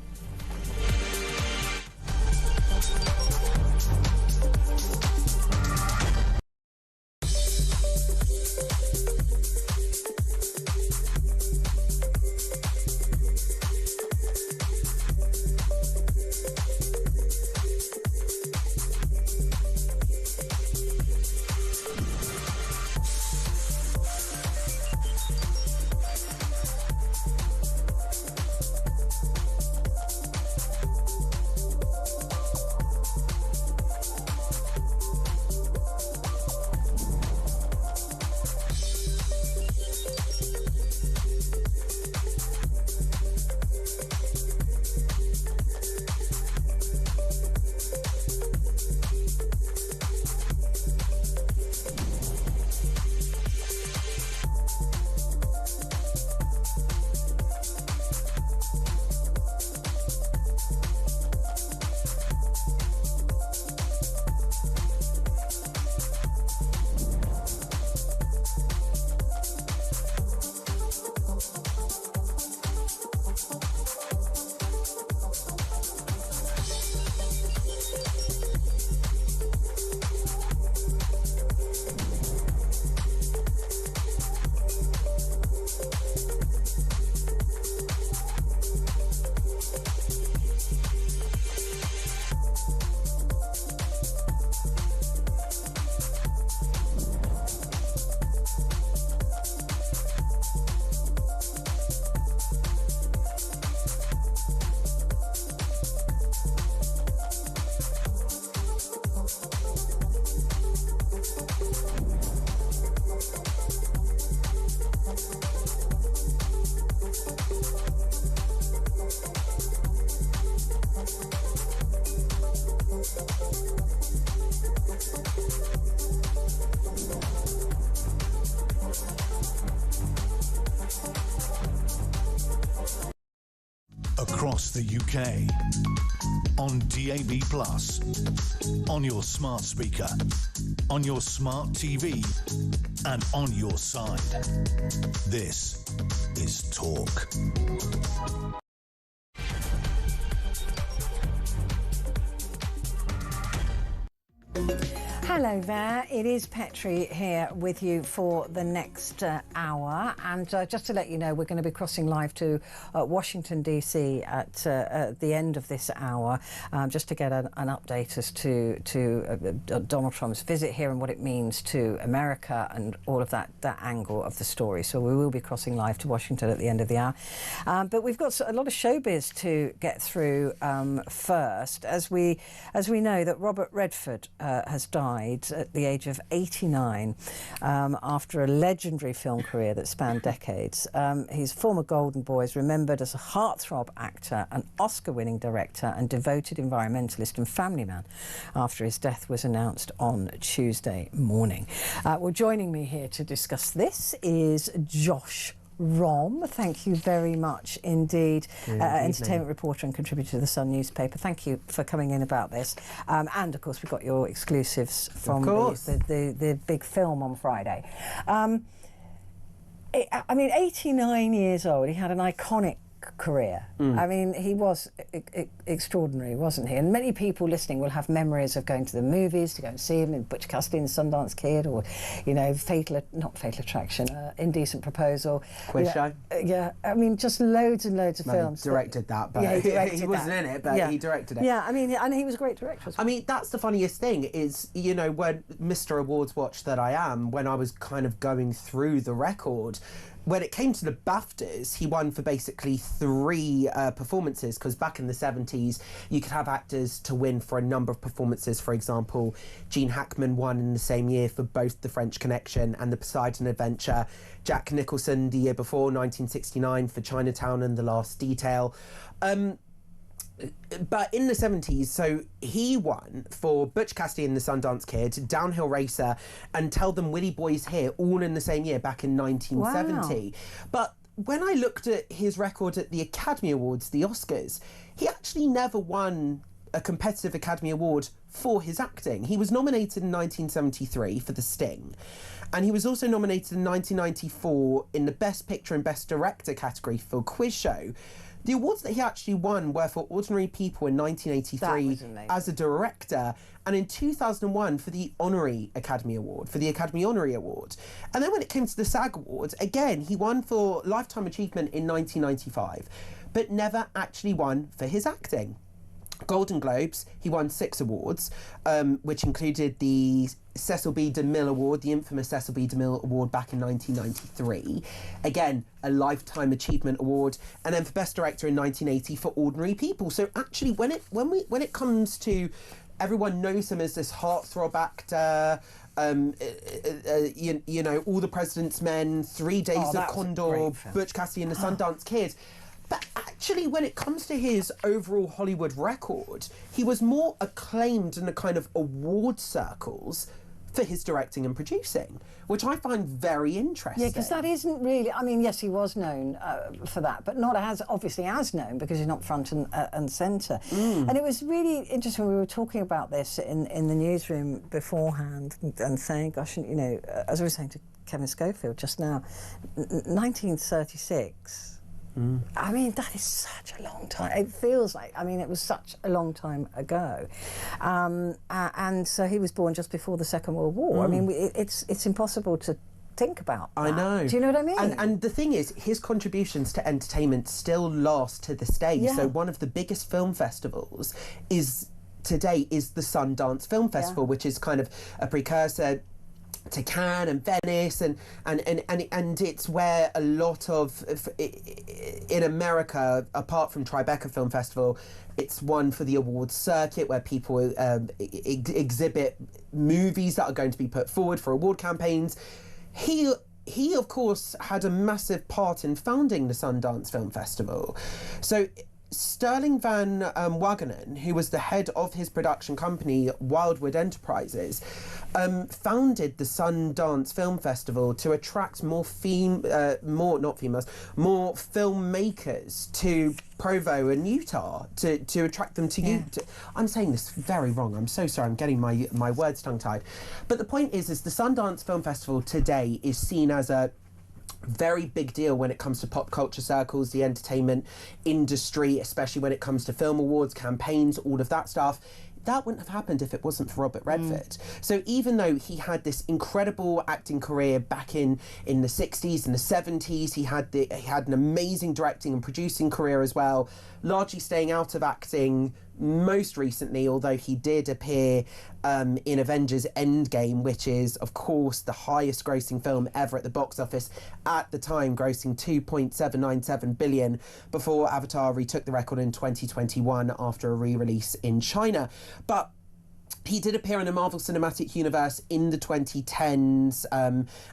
across the UK, on DAB+, on your smart speaker, on your smart TV, and on your side. This is Talk. Hello there, it is Petrie here with you for the next hour, and just to let you know, we're going to be crossing live to Washington DC at the end of this hour, just to get an update as to Donald Trump's visit here and what it means to America and all of that angle of the story. So we will be crossing live to Washington at the end of the hour, but we've got a lot of showbiz to get through first, as we know that Robert Redford has died at the age of 89 after a legendary film career that spanned decades. He's former Golden Boy, is remembered as a heartthrob actor, an Oscar-winning director and devoted environmentalist and family man after his death was announced on Tuesday morning. Well, joining me here to discuss this is Josh Rom. Thank you very much indeed. Entertainment reporter and contributor to the Sun newspaper. Thank you for coming in about this. And of course we've got your exclusives from the big film on Friday. I mean, 89 years old, he had an iconic career. I mean, he was extraordinary, wasn't he? And many people listening will have memories of going to the movies to go and see him in Butch Cassidy and the Sundance Kid, or, you know, not Fatal Attraction, Indecent Proposal. Quiz Show. Yeah, I mean, just loads and loads of films. He directed that, but yeah, he wasn't in it, but he directed it. Yeah, I mean, and he was a great director as well. I mean, that's the funniest thing is, you know, when Mr. Awards Watch that I am, when I was kind of going through the record, when it came to the BAFTAs, he won for basically 3 performances, because back in the 70s, you could have actors to win for a number of performances. For example, Gene Hackman won in the same year for both The French Connection and The Poseidon Adventure. Jack Nicholson the year before, 1969, for Chinatown and The Last Detail. But in the 70s, so he won for Butch Cassidy and the Sundance Kid, Downhill Racer, and Tell Them Willie Boy's Here, all in the same year, back in 1970. Wow. But when I looked at his record at the Academy Awards, the Oscars, he actually never won a competitive Academy Award for his acting. He was nominated in 1973 for The Sting, and he was also nominated in 1994 in the Best Picture and Best Director category for Quiz Show. The awards that he actually won were for Ordinary People in 1983 as a director, and in 2001 for the Honorary Academy Award, for the Academy Honorary Award. And then when it came to the SAG Awards, again, he won for Lifetime Achievement in 1995, but never actually won for his acting. Golden Globes, he won 6 awards, which included the Cecil B. DeMille Award, the infamous Cecil B. DeMille Award back in 1993. Again, a Lifetime Achievement Award, and then for Best Director in 1980 for Ordinary People. So actually, when it comes to, everyone knows him as this heartthrob actor. You know, All the President's Men, 3 Days of Condor, Butch Cassidy and the Sundance Kid. But actually, when it comes to his overall Hollywood record, he was more acclaimed in the kind of award circles for his directing and producing, which I find very interesting. Yeah, because that isn't really, I mean, yes, he was known for that, but not as, obviously as known, because he's not front and centre. And it was really interesting, we were talking about this in the newsroom beforehand and saying, gosh, you know, as I was saying to Kevin Schofield just now, 1936, I mean, that is such a long time. It feels like, I mean, it was such a long time ago. And so he was born just before the Second World War. I mean, it's impossible to think about that. I know. Do you know what I mean? And the thing is, his contributions to entertainment still last to this day. Yeah. So one of the biggest film festivals today is the Sundance Film Festival, which is kind of a precursor to Cannes and Venice, and it's where a lot of, in America, apart from Tribeca Film Festival, it's one for the awards circuit where people exhibit movies that are going to be put forward for award campaigns. He of course had a massive part in founding the Sundance Film Festival. So Sterling Van Wagenen, who was the head of his production company, Wildwood Enterprises, founded the Sundance Film Festival to attract more filmmakers to Provo and Utah, to attract them to Utah. I'm saying this very wrong. I'm so sorry. I'm getting my words tongue-tied. But the point is the Sundance Film Festival today is seen as a very big deal when it comes to pop culture circles, the entertainment industry, especially when it comes to film awards, campaigns, all of that stuff. That wouldn't have happened if it wasn't for Robert Redford. So even though he had this incredible acting career back in the 60s and the 70s, he had an amazing directing and producing career as well, largely staying out of acting most recently, although he did appear in Avengers Endgame, which is, of course, the highest grossing film ever at the box office at the time, grossing $2.797 billion, before Avatar retook the record in 2021 after a re-release in China. But he did appear in the Marvel Cinematic Universe in the 2010s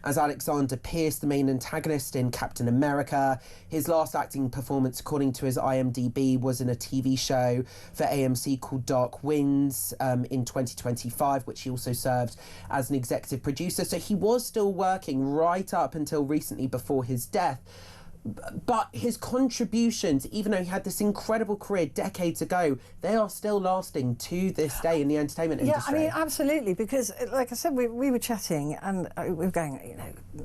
as Alexander Pierce, the main antagonist in Captain America. His last acting performance, according to his IMDb, was in a TV show for AMC called Dark Winds in 2025, which he also served as an executive producer. So he was still working right up until recently before his death. But his contributions, even though he had this incredible career decades ago, they are still lasting to this day in the entertainment industry. Yeah, I mean, absolutely, because, like I said, we were chatting and we were going,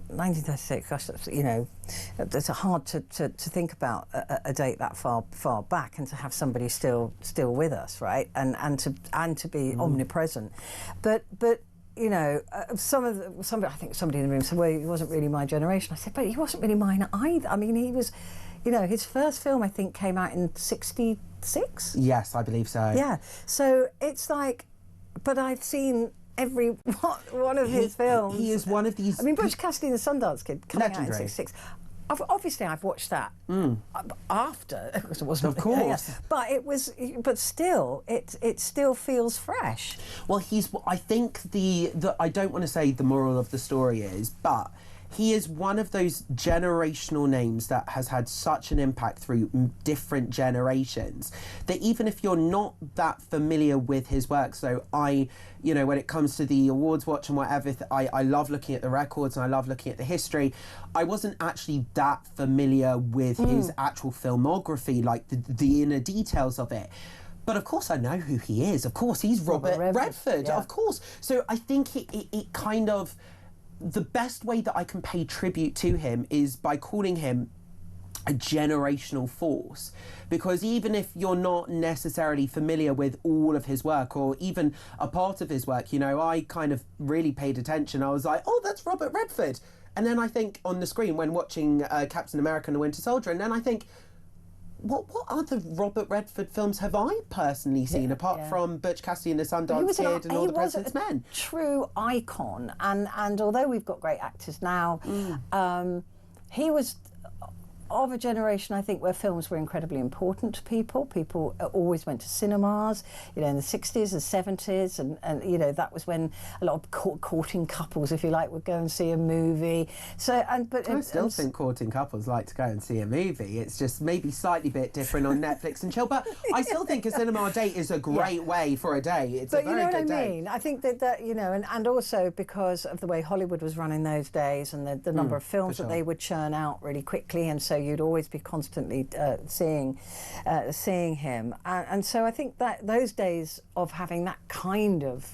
1936, gosh, that's, it's hard to think about a date that far back, and to have somebody still with us, right, and to be omnipresent, but. I think somebody in the room said, well, he wasn't really my generation. I said, but he wasn't really mine either. I mean, he was, his first film, I think, came out in 66? Yes, I believe so. Yeah. So it's like, but I've seen every one of his films. He is one of these... I mean, Butch Cassidy and the Sundance Kid coming legendary. out in 66. Obviously, I've watched that after, because it wasn't. Of course, but still, it still feels fresh. Well, I think I don't want to say the moral of the story is, but he is one of those generational names that has had such an impact through different generations that even if you're not that familiar with his work, so when it comes to the awards watch and whatever, I love looking at the records and I love looking at the history. I wasn't actually that familiar with his actual filmography, like the inner details of it. But of course I know who he is. Of course, he's Robert Redford, yeah. Of course. So I think it kind of... The best way that I can pay tribute to him is by calling him a generational force, because even if you're not necessarily familiar with all of his work or even a part of his work, I kind of really paid attention. I was like, oh, that's Robert Redford. And then I think on the screen when watching Captain America and the Winter Soldier, and then I think, what other Robert Redford films have I personally seen apart from Butch Cassidy and the Sundance Kid and All the President's Men? True icon, and although we've got great actors now, he was of a generation, I think, where films were incredibly important to people. People always went to cinemas, in the 60s and 70s, and that was when a lot of courting couples, if you like, would go and see a movie. So, I still think courting couples like to go and see a movie. It's just maybe slightly bit different on Netflix and chill, but I still think a cinema date is a great way for a day. It's a very good day. But you know what I mean? I think that and also because of the way Hollywood was run in those days and the number of films that they would churn out really quickly, and so you'd always be constantly seeing him, and so I think that those days of having that kind of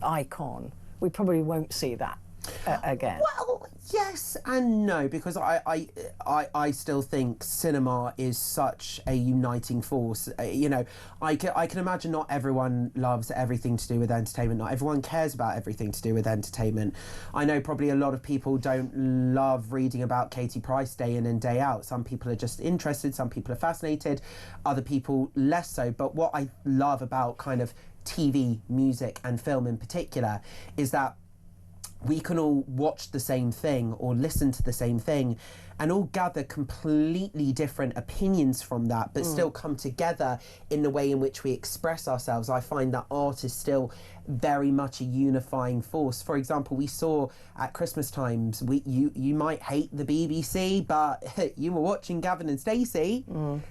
icon, we probably won't see that again. Well, yes and no, because I still think cinema is such a uniting force. I can imagine not everyone loves everything to do with entertainment. Not everyone cares about everything to do with entertainment. I know probably a lot of people don't love reading about Katie Price day in and day out. Some people are just interested, some people are fascinated, other people less so. But what I love about kind of TV, music and film in particular is that we can all watch the same thing or listen to the same thing and all gather completely different opinions from that, but still come together in the way in which we express ourselves. I find that art is still very much a unifying force. For example, we saw at Christmas times, you might hate the BBC, but you were watching Gavin and Stacey.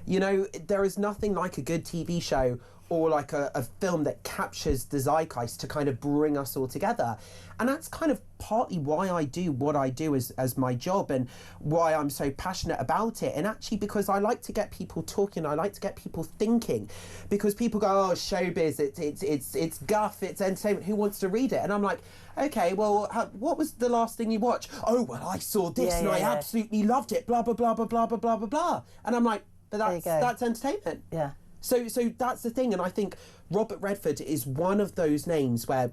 You know, there is nothing like a good TV show or like a film that captures the zeitgeist to kind of bring us all together. And that's kind of partly why I do what I do as my job and why I'm so passionate about it. And actually because I like to get people talking, I like to get people thinking, because people go, oh, showbiz, it's guff, it's entertainment, who wants to read it? And I'm like, okay, well, what was the last thing you watched? Oh, well, I saw this and I absolutely loved it, blah, blah, blah, blah, blah, blah, blah, blah, blah. And I'm like, but that's entertainment. Yeah. So that's the thing, and I think Robert Redford is one of those names where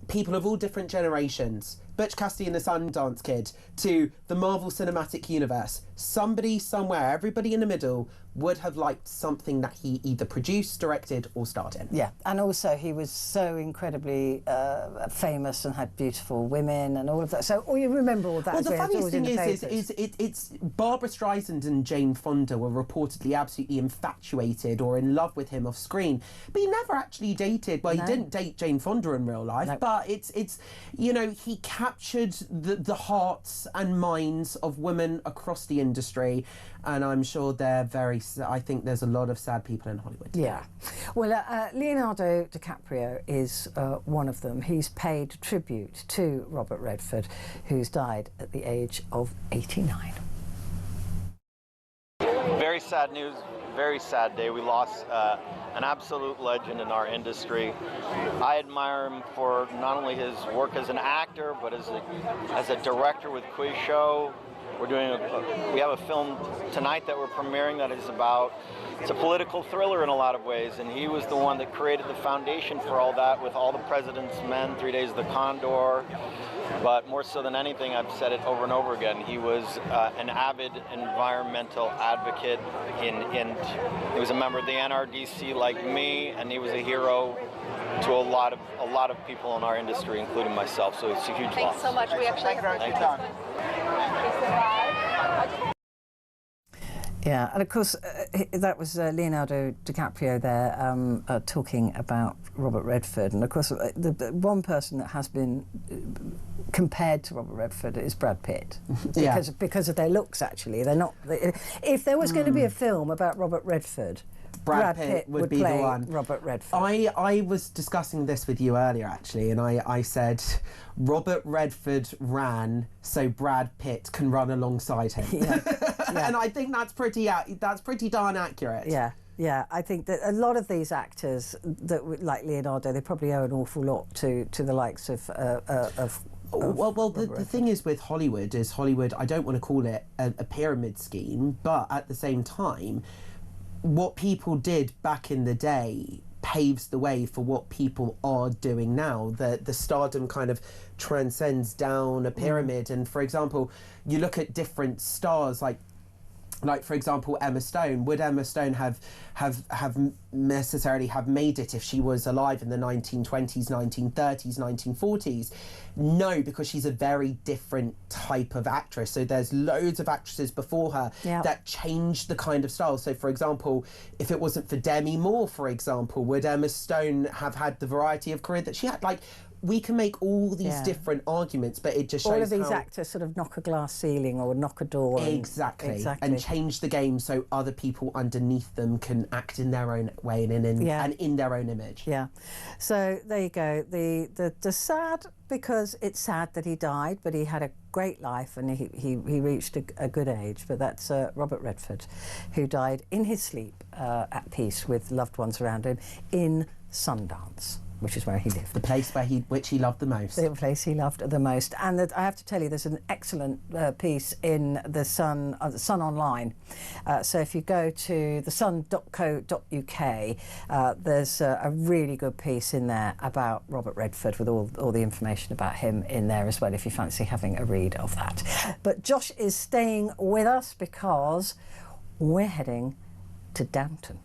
people of all different generations, Butch Cassidy and the Sundance Kid, to the Marvel Cinematic Universe, somebody somewhere, everybody in the middle, would have liked something that he either produced, directed, or starred in. Yeah, and also he was so incredibly famous and had beautiful women and all of that. So you remember all that. Well, the funniest thing is it's Barbara Streisand and Jane Fonda were reportedly absolutely infatuated or in love with him off screen, but he never actually dated. Well, he didn't date Jane Fonda in real life, but it's you know, he captured the hearts and minds of women across the industry, and I'm sure I think there's a lot of sad people in Hollywood. Yeah. Well, Leonardo DiCaprio is one of them. He's paid tribute to Robert Redford, who's died at the age of 89. Very sad news, very sad day. We lost an absolute legend in our industry. I admire him for not only his work as an actor, but as a director with Quiz Show. We have a film tonight that we're premiering that is it's a political thriller in a lot of ways, and he was the one that created the foundation for all that with All the President's Men, 3 Days of the Condor. But more so than anything, I've said it over and over again, he was an avid environmental advocate, and he was a member of the NRDC like me, and he was a hero to a lot of people in our industry, including myself. So it's a huge loss. Thanks so much. We actually have Thank you. Yeah, and of course that was Leonardo DiCaprio there talking about Robert Redford, and of course the one person that has been compared to Robert Redford is Brad Pitt, because of their looks. Actually, they're not. If there was going to be a film about Robert Redford, Brad Pitt would be play the one. Robert Redford. I was discussing this with you earlier, actually, and I said Robert Redford ran so Brad Pitt can run alongside him. Yeah. Yeah. And I think that's pretty darn accurate. Yeah. Yeah, I think that a lot of these actors that like Leonardo, they probably owe an awful lot to the likes of well, the thing is with Hollywood, I don't want to call it a pyramid scheme, but at the same time, what people did back in the day paves the way for what people are doing now. The stardom kind of transcends down a pyramid, and for example, you look at different stars like for example Emma Stone. Would Emma Stone have necessarily have made it if she was alive in the 1920s, 1930s, 1940s? No, because she's a very different type of actress. So there's loads of actresses before her that changed the kind of style. So for example, if it wasn't for Demi Moore, for example, would Emma Stone have had the variety of career that she had? Like, we can make all these different arguments, but it just shows all of these actors sort of knock a glass ceiling or knock a door. Exactly. And change the game so other people underneath them can act in their own way and in their own image. Yeah. So there you go. The sad, because it's sad that he died, but he had a great life and he reached a good age. But that's Robert Redford, who died in his sleep at peace with loved ones around him in Sundance, which is where he lived. The place which he loved the most. The place he loved the most. And I have to tell you, there's an excellent piece in the Sun Online. So if you go to thesun.co.uk, there's a really good piece in there about Robert Redford with all the information about him in there as well, if you fancy having a read of that. But Josh is staying with us because we're heading to Downton.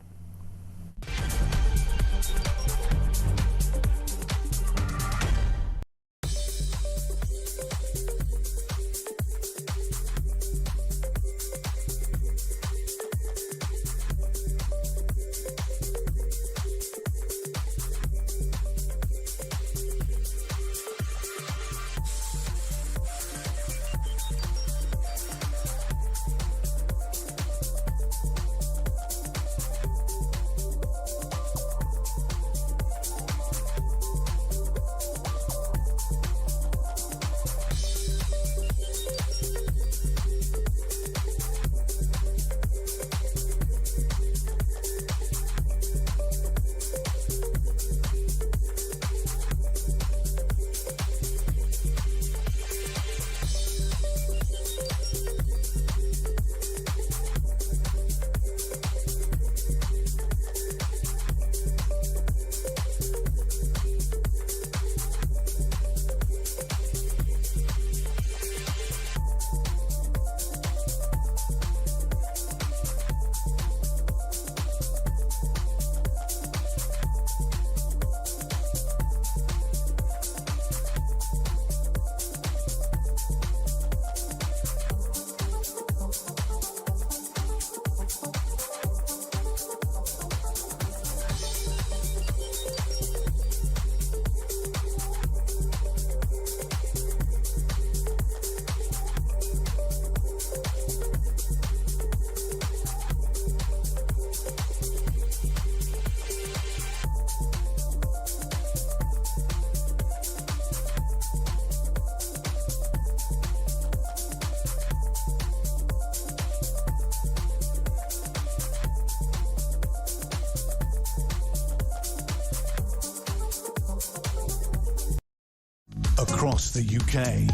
across the UK.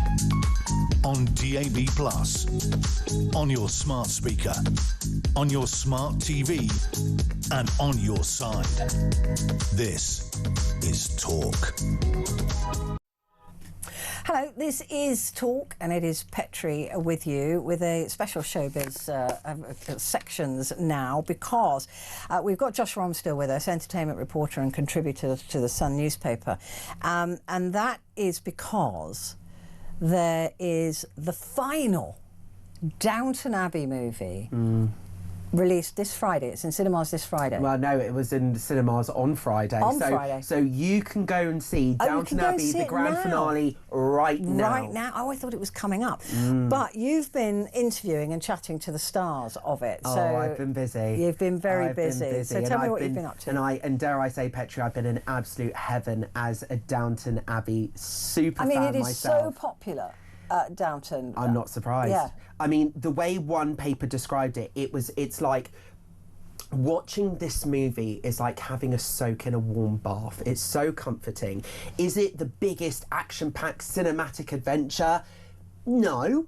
On DAB+, on your smart speaker, on your smart TV, and on your side. This is Talk. Hello, this is Talk, and it is Petrie with you with a special Showbiz sections now, because we've got Josh Romstill with us, entertainment reporter and contributor to the Sun newspaper, and that is because there is the final Downton Abbey movie released this Friday. It's in cinemas this Friday. Well, no, it was in cinemas on Friday. Friday. So you can go and see Downton Abbey, the grand finale, right now. Right now? Oh, I thought it was coming up. But you've been interviewing and chatting to the stars of it. So I've been busy. You've been very busy. Been busy. So tell me what you've been up to. And dare I say, Petrie, I've been in absolute heaven as a Downton Abbey super fan myself. I mean, it is so popular at Downton. I'm not surprised. Yeah. I mean, the way one paper described it, it's like watching this movie is like having a soak in a warm bath. It's so comforting. Is it the biggest action-packed cinematic adventure? No.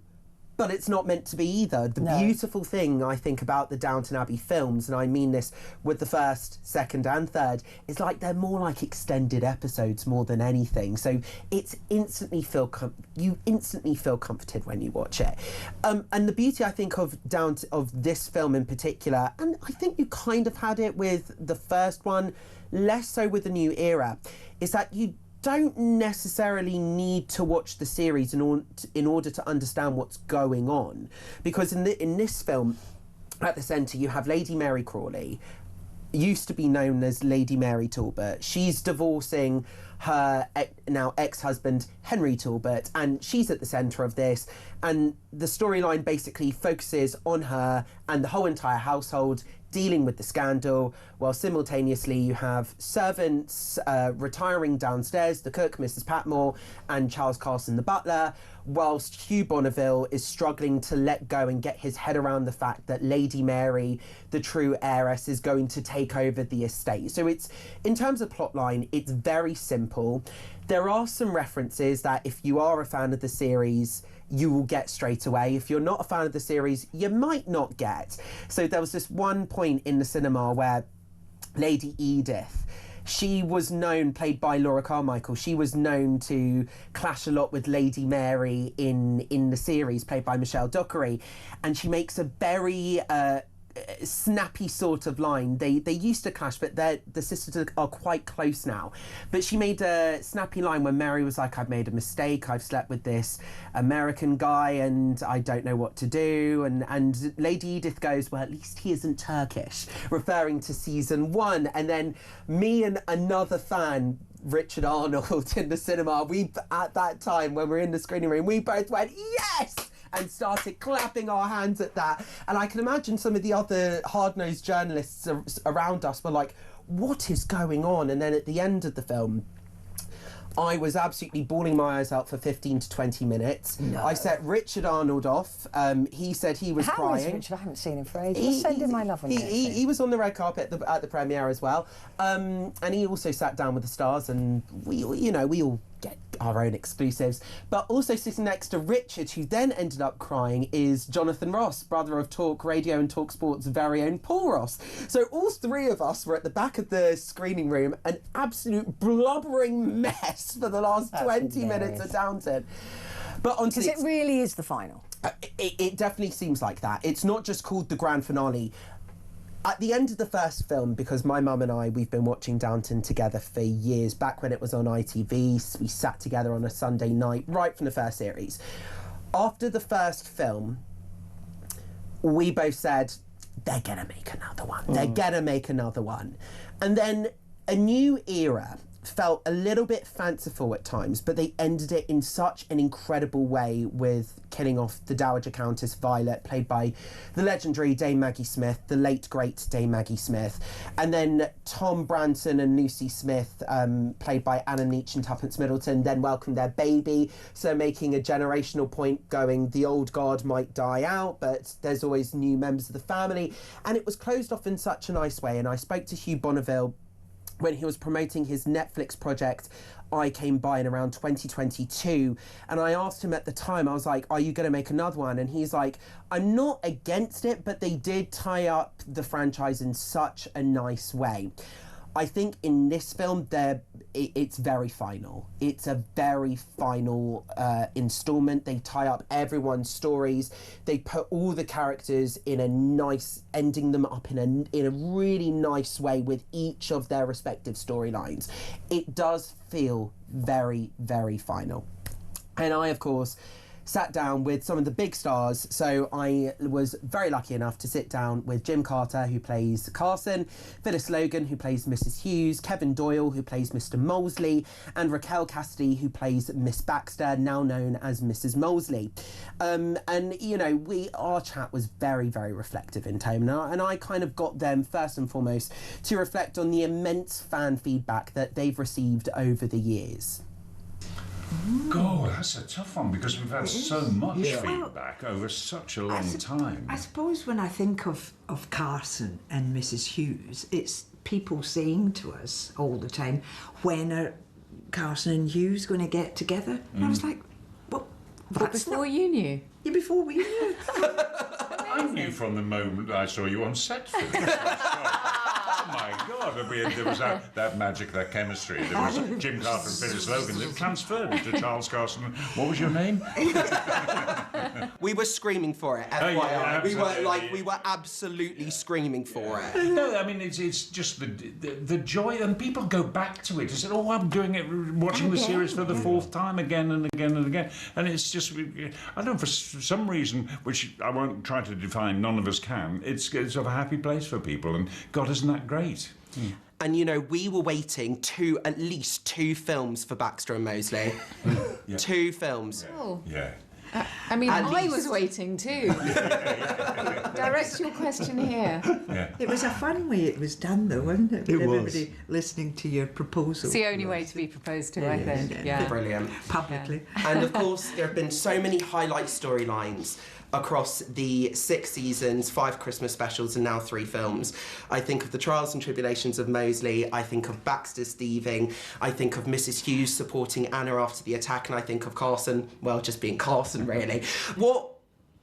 But it's not meant to be either. The beautiful thing, I think, about the Downton Abbey films, and I mean this with the first, second and third, is like they're more like extended episodes more than anything. So it's you instantly feel comforted when you watch it. And the beauty, I think, of this film in particular, and I think you kind of had it with the first one, less so with the new era, is that you don't necessarily need to watch the series in order to understand what's going on, because in this film, at the centre, you have Lady Mary Crawley, used to be known as Lady Mary Talbot. She's divorcing her now ex-husband Henry Talbot, and she's at the centre of this, and the storyline basically focuses on her and the whole entire household dealing with the scandal, while simultaneously you have servants retiring downstairs, the cook, Mrs. Patmore, and Charles Carson, the butler, whilst Hugh Bonneville is struggling to let go and get his head around the fact that Lady Mary, the true heiress, is going to take over the estate. So it's, in terms of plotline, it's very simple. There are some references that if you are a fan of the series, you will get straight away. If you're not a fan of the series, you might not get. So there was this one point in the cinema where Lady Edith, she was known, played by Laura Carmichael, she was known to clash a lot with Lady Mary in the series, played by Michelle Dockery. And she makes a very snappy sort of line. They used to clash, but the sisters are quite close now. But she made a snappy line when Mary was like, I've made a mistake, I've slept with this American guy and I don't know what to do. And Lady Edith goes, well, at least he isn't Turkish, referring to season 1. And then me and another fan, Richard Arnold, in the cinema, we, at that time when we were in the screening room, we both went, yes! And started clapping our hands at that. And I can imagine some of the other hard-nosed journalists around us were like, what is going on? And then at the end of the film, I was absolutely bawling my eyes out for 15 to 20 minutes. No. I set Richard Arnold off. He said he was crying. How is Richard? I haven't seen him for ages. Send him my love on he was on the red carpet at the premiere as well. And he also sat down with the stars, and we all get our own exclusives. But also sitting next to Richard, who then ended up crying, is Jonathan Ross, brother of Talk Radio and Talk Sport's very own Paul Ross. So all three of us were at the back of the screening room, an absolute blubbering mess for the last 20 minutes of Downton. But because it really is the final. It definitely seems like that. It's not just called the grand finale. At the end of the first film, because my mum and I, we've been watching Downton together for years, back when it was on ITV, we sat together on a Sunday night, right from the first series. After the first film, we both said, they're gonna make another one. They're gonna make another one. And then a new era felt a little bit fanciful at times, but they ended it in such an incredible way with killing off the Dowager Countess Violet, played by the legendary Dame Maggie Smith, the late great Dame Maggie Smith, and then Tom Branson and Lucy Smith, played by Anna Neach and Tuppence Middleton, then welcomed their baby, so making a generational point going, the old guard might die out, but there's always new members of the family, and it was closed off in such a nice way. And I spoke to Hugh Bonneville when he was promoting his Netflix project, I Came By, in around 2022. And I asked him at the time, I was like, are you going to make another one? And he's like, I'm not against it, but they did tie up the franchise in such a nice way. I think in this film, it's very final. It's a very final installment. They tie up everyone's stories. They put all the characters in a nice, ending them up in a really nice way with each of their respective storylines. It does feel very, very final. And I, of course, sat down with some of the big stars. So I was very lucky enough to sit down with Jim Carter, who plays Carson, Phyllis Logan, who plays Mrs. Hughes, Kevin Doyle, who plays Mr. Molesley, and Raquel Cassidy, who plays Miss Baxter, now known as Mrs. Molesley. And, you know, our chat was very, very reflective in tone. And I kind of got them, first and foremost, to reflect on the immense fan feedback that they've received over the years. God, that's a tough one, because we've had so much feedback over such a long time. I suppose when I think of Carson and Mrs. Hughes, it's people saying to us all the time, when are Carson and Hughes going to get together? And I was like, well, that's before you knew? Yeah, before we knew. I knew from the moment I saw you on set. Oh my God, there was that magic, that chemistry. There was Jim Carter and Phyllis Logan that transferred into Charles Carson. What was your name? We were screaming for it, FYI. Yeah, we were absolutely screaming for it. No, I mean, it's just the joy, and people go back to it and say, oh, I'm doing it, watching the series for the fourth time again and again and again. And it's just, I don't know, for some reason, which I won't try to define, none of us can, it's sort of a happy place for people, and God, isn't that great? And, you know, we were waiting at least 2 films for Baxter and Molesley. 2 films. Oh. Yeah. I mean, I was waiting too. Direct your question here. Yeah. It was a fun way it was done, though, wasn't it? It was. Everybody listening to your proposal. It's the only way to be proposed to, I think. Yeah. Brilliant. Publicly. And, of course, there have been so many highlight storylines across the 6 seasons, 5 Christmas specials, and now 3 films. I think of the trials and tribulations of Molesley, I think of Baxter's thieving, I think of Mrs. Hughes supporting Anna after the attack, and I think of Carson, well, just being Carson, really. What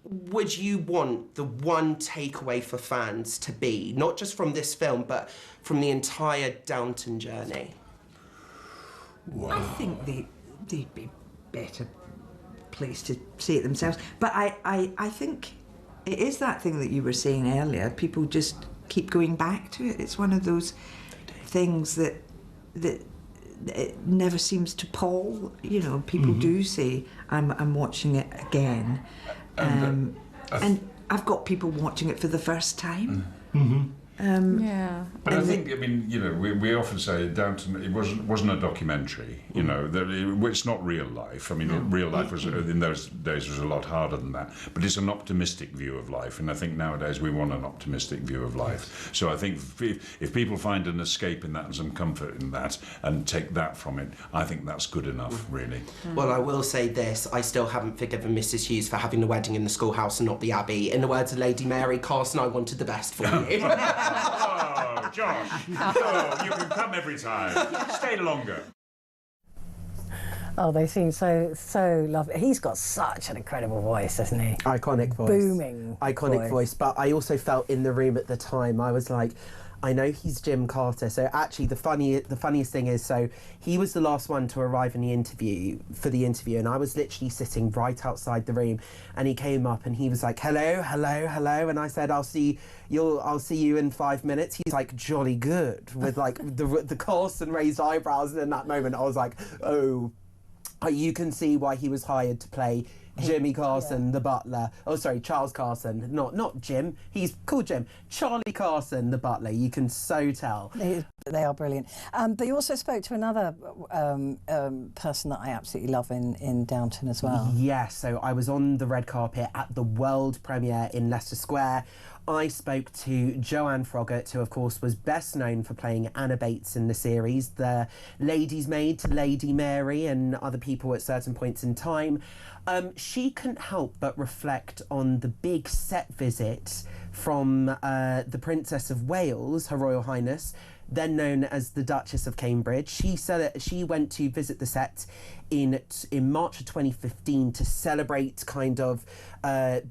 would you want the one takeaway for fans to be, not just from this film, but from the entire Downton journey? Wow. I think they'd be better place to say it themselves, but I think it is that thing that you were saying earlier. People just keep going back to it. It's one of those things that it never seems to pall. You know, people do say, "I'm watching it again," and I've got people watching it for the first time. But I think, I mean, you know, we often say Downton, it wasn't a documentary, you know, it's not real life. I mean, real life was, in those days, was a lot harder than that. But it's an optimistic view of life, and I think nowadays we want an optimistic view of life. So I think if people find an escape in that and some comfort in that and take that from it, I think that's good enough, really. Well, I will say this, I still haven't forgiven Mrs. Hughes for having the wedding in the schoolhouse and not the Abbey. In the words of Lady Mary, Carson, I wanted the best for you. Oh, Josh, oh, you can come every time. Stay longer. Oh, they seem so lovely. He's got such an incredible voice, doesn't he? Iconic voice. Booming Iconic voice. But I also felt in the room at the time, I was like, I know he's Jim Carter. So actually the funniest thing is, so he was the last one to arrive in the interview, and I was literally sitting right outside the room, and he came up and he was like, hello, and I said, I'll see you in 5 minutes. He's like, jolly good, with like the Carson raised eyebrows, and in that moment I was like, oh, you can see why he was hired to play Jimmy Carson, the butler. Oh, sorry, Charles Carson. Not Jim. He's called Jim. Charlie Carson, the butler. You can so tell. They are brilliant. But you also spoke to another person that I absolutely love in Downton as well. Yes, so I was on the red carpet at the world premiere in Leicester Square. I spoke to Joanne Froggatt, who of course was best known for playing Anna Bates in the series, the lady's maid to Lady Mary and other people at certain points in time. she couldn't help but reflect on the big set visit from the Princess of Wales, Her Royal Highness, then known as the Duchess of Cambridge. She said that she went to visit the set in March of 2015 to celebrate kind of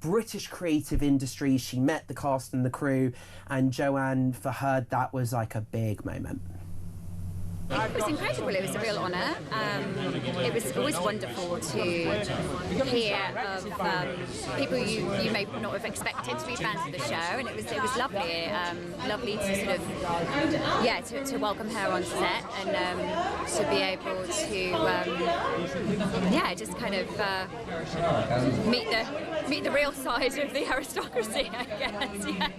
British creative industry. She met the cast and the crew, and Joanne, for her, that was like a big moment. It was incredible. It was a real honour. It was always wonderful to hear of people you may not have expected to be fans of the show, and it was lovely. Lovely to sort of to welcome her on set and to be able to just kind of meet the real side of the aristocracy, I guess. Yeah.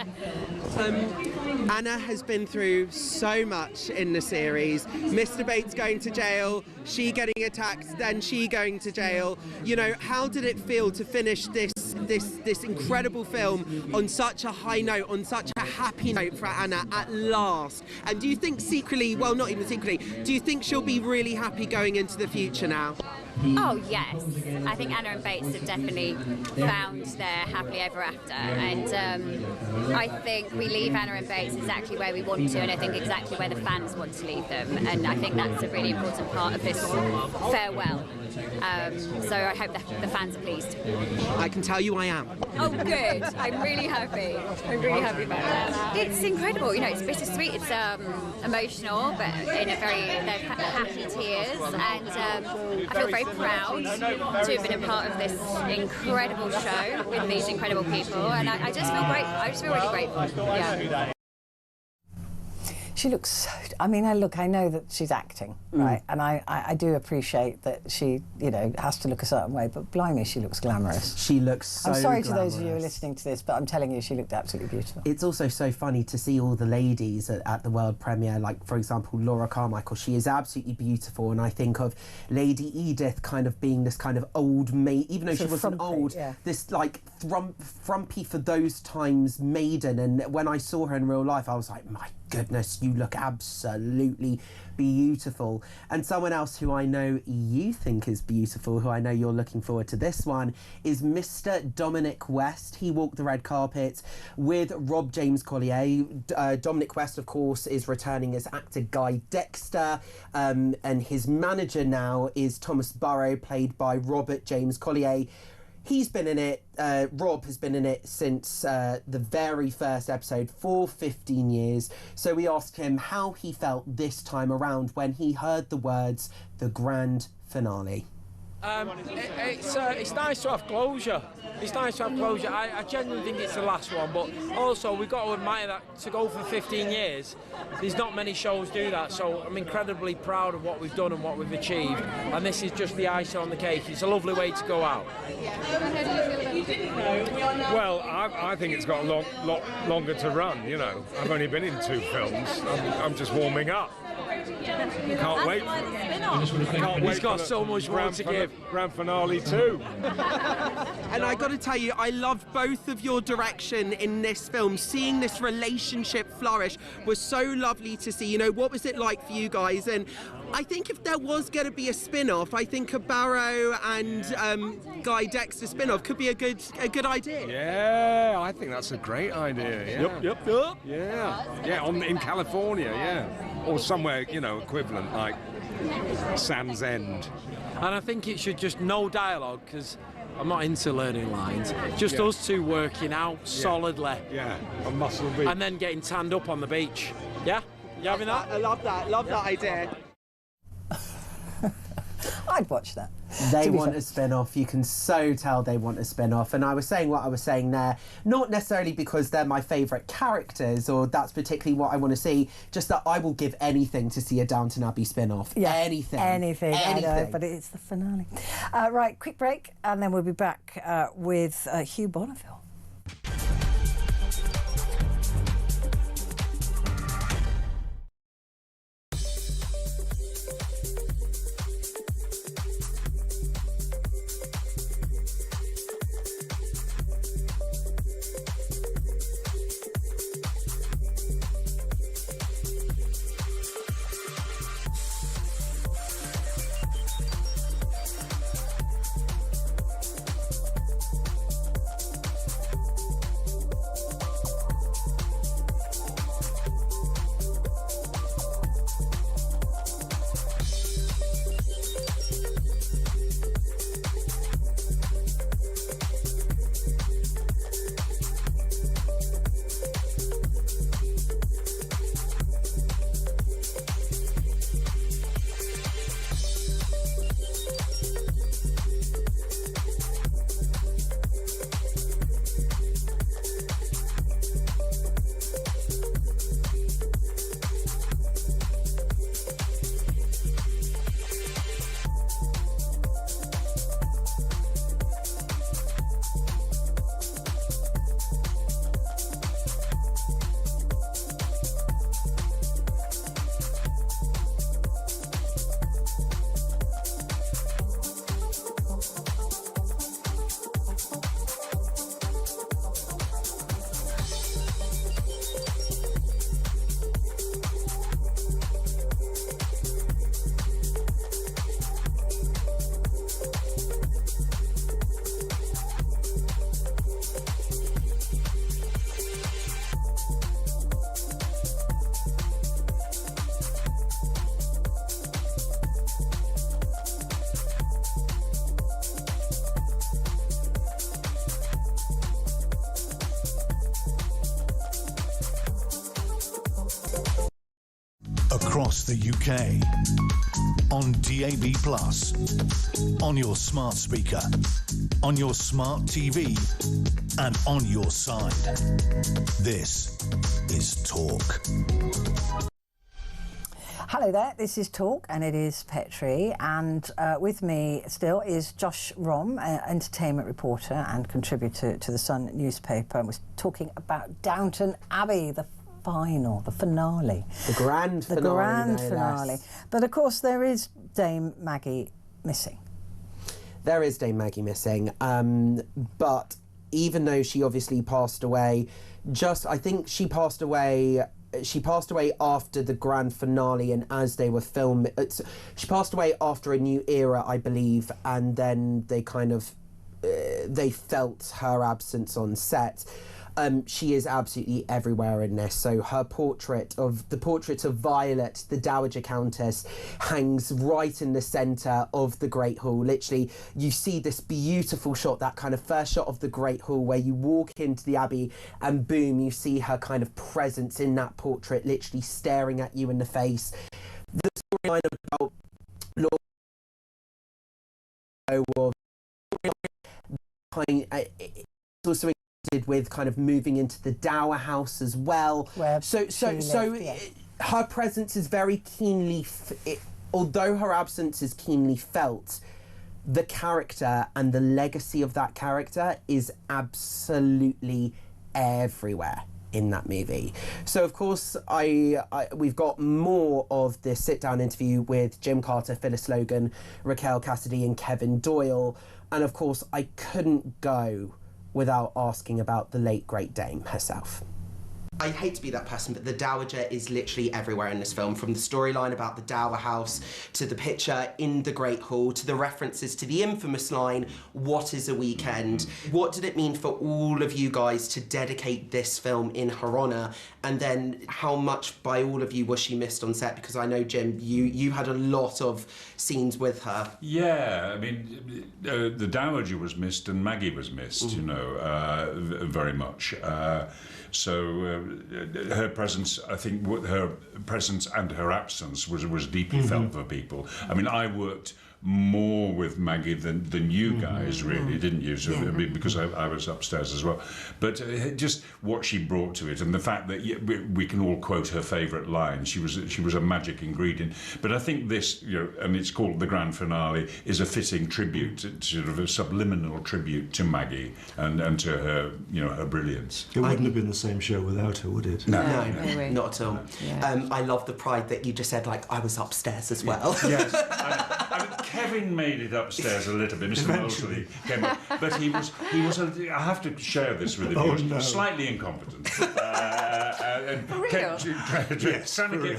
Anna has been through so much in the series. Mr. Bates going to jail, she getting attacked, then she going to jail. You know, how did it feel to finish this incredible film on such a high note, on such a happy note for Anna at last? And do you think secretly, well, not even secretly, do you think she'll be really happy going into the future now? Oh yes, I think Anna and Bates have definitely found their happily ever after, and I think we leave Anna and Bates exactly where we want to, and I think exactly where the fans want to leave them, and I think that's a really important part of this farewell. So I hope the fans are pleased. I can tell you I am. Oh good, I'm really happy. I'm really happy about that. It's incredible, you know, it's bittersweet, it's emotional, but in a very happy tears, and I feel very proud to have been a part of this incredible show with these incredible people, and I just feel grateful. I just feel really grateful. Yeah. She looks so... I mean, I know that she's acting, right? And I do appreciate that she, you know, has to look a certain way, but blimey, she looks glamorous. She looks so I'm sorry glamorous. to those of you who are listening to this, but I'm telling you, she looked absolutely beautiful. It's also so funny to see all the ladies at the world premiere, like, for example, Laura Carmichael. She is absolutely beautiful, and I think of Lady Edith kind of being this kind of old maid, even though she wasn't old, this, like, frumpy for those times maiden. And when I saw her in real life, I was like, my goodness, you look absolutely beautiful. And someone else who I know you think is beautiful, who I know you're looking forward to this one, is Mr. Dominic West. He walked the red carpet with Rob James Collier. Dominic West, of course, is returning as actor Guy Dexter, and his manager now is Thomas Burrow, played by Robert James Collier. He's been in it, Rob has been in it since the very first episode for 15 years. So we asked him how he felt this time around when he heard the words, the grand finale. It's nice to have closure. It's nice to have closure. I genuinely think it's the last one, but also we've got to admire that to go for 15 years, there's not many shows do that, so I'm incredibly proud of what we've done and what we've achieved, and this is just the icing on the cake. It's a lovely way to go out. Well, I think it's got a lot longer to run, you know. I've only been in 2 films. I'm just warming up. Can't wait. He's got so much more to give. Grand finale too. And I got to tell you, I love both of your direction in this film. Seeing this relationship flourish was so lovely to see. You know, what was it like for you guys? And I think if there was going to be a spin-off, I think a Barrow and Guy Dexter spin-off could be a good idea. Yeah, I think that's a great idea. Yeah. Yep. Yeah, in California, yeah. Or somewhere, you know, equivalent, like Sands End. And I think it should just no dialogue, because I'm not into learning lines. Just us two working out solidly. Yeah, a muscle beat. And then getting tanned up on the beach. Yeah? You having that? I love that. Love that idea. I'd watch that. They want a spin-off. You can so tell they want a spin-off. And I was saying what I was saying there, not necessarily because they're my favourite characters or that's particularly what I want to see, just that I will give anything to see a Downton Abbey spin-off. Yeah, anything. I know, but it's the finale. Right, quick break, and then we'll be back with Hugh Bonneville. across the UK, on DAB+, on your smart speaker, on your smart TV, and on your side. This is Talk. Hello there, this is Talk and it is Petrie, and with me still is Josh Rom, entertainment reporter and contributor to the Sun newspaper, and we're talking about Downton Abbey, the finale. The grand finale. But of course there is Dame Maggie missing. There is Dame Maggie missing, but even though she obviously passed away, I think she passed away after the grand finale, and as they were filming, she passed away after A New Era, I believe, and then they kind of they felt her absence on set. She is absolutely everywhere in this. So the portrait of Violet, the Dowager Countess, hangs right in the centre of the Great Hall. Literally, you see this beautiful shot, that kind of first shot of the Great Hall, where you walk into the Abbey and boom, you see her kind of presence in that portrait, literally staring at you in the face. The storyline about Lord it's also with kind of moving into the Dower House as well. Her presence is very keenly, although her absence is keenly felt, the character and the legacy of that character is absolutely everywhere in that movie. So of course we've got more of this sit-down interview with Jim Carter, Phyllis Logan, Raquel Cassidy and Kevin Doyle, and of course I couldn't go without asking about the late great Dame herself. I hate to be that person, but the Dowager is literally everywhere in this film, from the storyline about the Dower House, to the picture in the Great Hall, to the references to the infamous line, "What is a weekend?" What did it mean for all of you guys to dedicate this film in her honour? And then how much by all of you was she missed on set? Because I know, Jim, you had a lot of scenes with her. Yeah, I mean, the Dowager was missed and Maggie was missed, you know, very much. So her presence, I think, her presence and her absence was deeply felt for people. I mean, I worked more with Maggie than you guys, really, didn't you? So, I mean, because I was upstairs as well. But just what she brought to it, and the fact that we can all quote her favourite line. She was a magic ingredient. But I think this, you know, and it's called the grand finale, is a fitting tribute, sort of a subliminal tribute to Maggie and to her, you know, her brilliance. It wouldn't have been the same show without her, would it? No, not at all. Yeah. I love the pride that you just said, like, I was upstairs as well. Yes. I mean, Kevin made it upstairs a little bit, Mr. Mosley came up, but he was I have to share this with you, slightly incompetent. And trying to get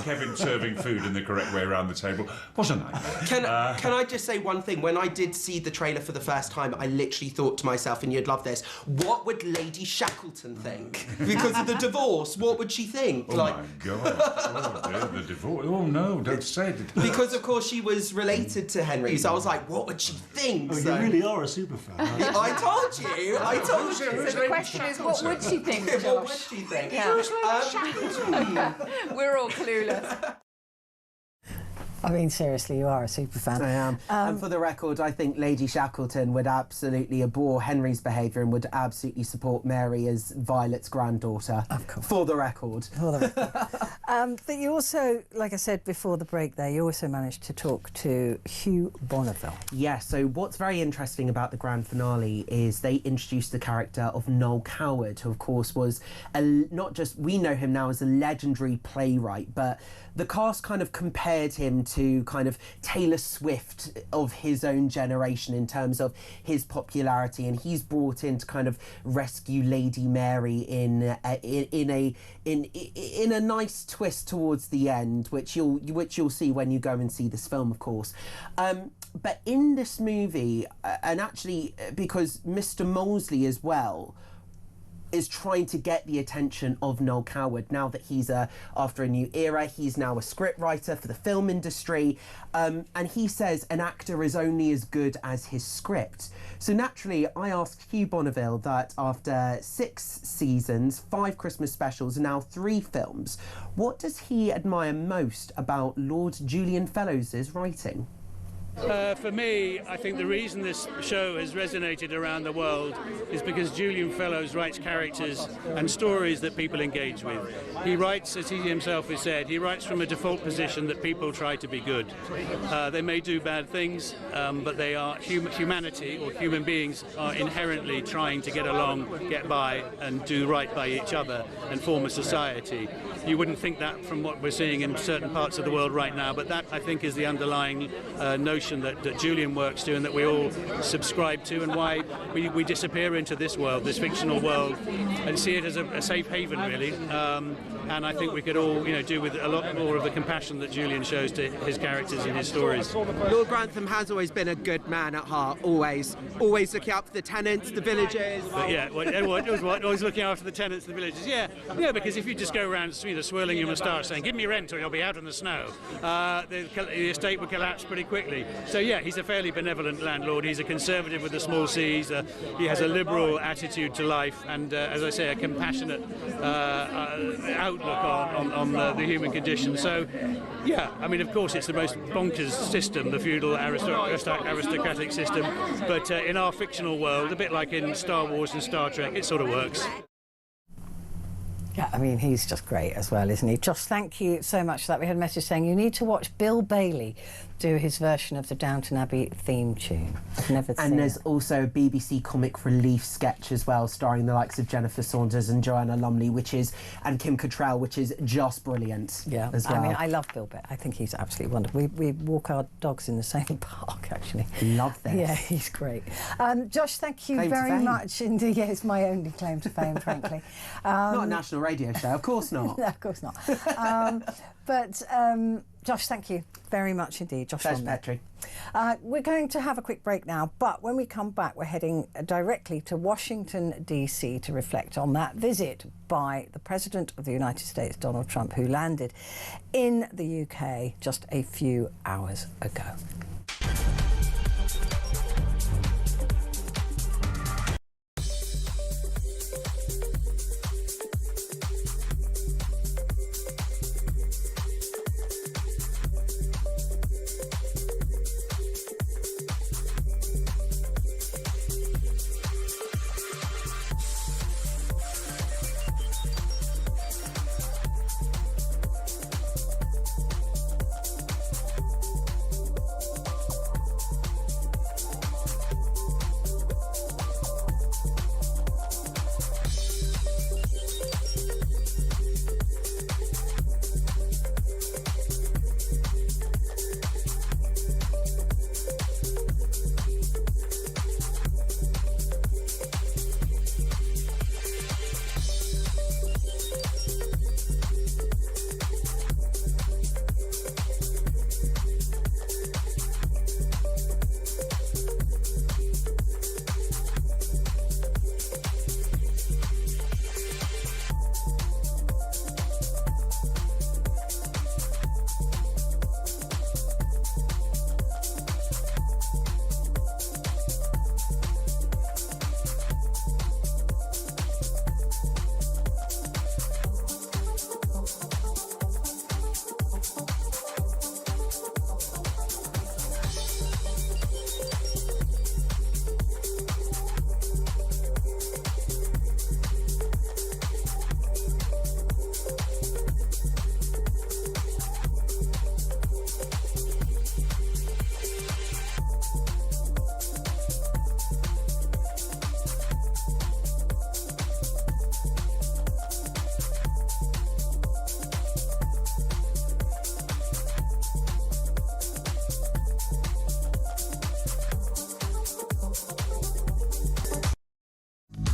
Kevin serving food in the correct way around the table was a nightmare. Can I just say one thing? When I did see the trailer for the first time, I literally thought to myself, and you'd love this, what would Lady Shackleton think? Because of the divorce, what would she think? Oh, my God. Oh, dear, the divorce. Oh, no, don't say it. Because, of course, she was related to Henry, so I was like, what would she think? Oh, you really are a super fan. I told you. So the question is, what would she think, Josh? What would she think? Yeah. We're all clueless. I mean, seriously, you are a super fan. I am. And for the record, I think Lady Shackleton would absolutely abhor Henry's behaviour and would absolutely support Mary as Violet's granddaughter. Of course. For the record. For the record. But you also, like I said before the break there, you also managed to talk to Hugh Bonneville. Yeah, so what's very interesting about the grand finale is they introduced the character of Noel Coward, who of course was not just, we know him now as a legendary playwright, but the cast kind of compared him to kind of Taylor Swift of his own generation in terms of his popularity, and he's brought in to kind of rescue Lady Mary in a nice twist towards the end, which you'll see when you go and see this film, of course. But in this movie, and actually because Mr. Molesley as well is trying to get the attention of Noel Coward now that he's after a new era. He's now a scriptwriter for the film industry, and he says an actor is only as good as his script. So naturally, I asked Hugh Bonneville that after 6 seasons, 5 Christmas specials, and now 3 films, what does he admire most about Lord Julian Fellowes' writing? For me, I think the reason this show has resonated around the world is because Julian Fellowes writes characters and stories that people engage with. He writes, as he himself has said, he writes from a default position that people try to be good. They may do bad things, but they are humanity, or human beings are inherently trying to get along, get by, and do right by each other and form a society. You wouldn't think that from what we're seeing in certain parts of the world right now, but that, I think, is the underlying notion that Julian works to and that we all subscribe to, and why we disappear into this world, this fictional world, and see it as a safe haven, really. And I think we could all, do with a lot more of the compassion that Julian shows to his characters and his stories. Lord Grantham has always been a good man at heart, always looking out for the tenants, the villagers. But yeah, always looking after the tenants, the villagers. Yeah, because if you just go around, swirling your moustache saying, "Give me rent or you'll be out in the snow," the estate would collapse pretty quickly. So yeah, he's a fairly benevolent landlord. He's a conservative with a small c. He has a liberal attitude to life, and as I say, a compassionate outlook on the human condition. So yeah, I mean, of course, it's the most bonkers system, the feudal aristocratic system, but in our fictional world, a bit like in Star Wars and Star Trek, it sort of works. Yeah, I mean, he's just great as well, isn't he? Josh, thank you so much for that. We had a message saying you need to watch Bill Bailey do his version of the Downton Abbey theme tune. I've never seen it. And there's also a BBC Comic Relief sketch as well, starring the likes of Jennifer Saunders and Joanna Lumley, and Kim Cattrall, which is just brilliant. Yeah, as well. I mean, I love Bill Bailey. I think he's absolutely wonderful. We walk our dogs in the same park, actually. Love this. Yeah, he's great. Josh, thank you very much indeed. Yeah, it's my only claim to fame, frankly. Not a national radio show, of course not. No, of course not. But Josh, thank you very much indeed. Josh Petrie. We're going to have a quick break now, but when we come back, we're heading directly to Washington, D.C. to reflect on that visit by the President of the United States, Donald Trump, who landed in the UK just a few hours ago.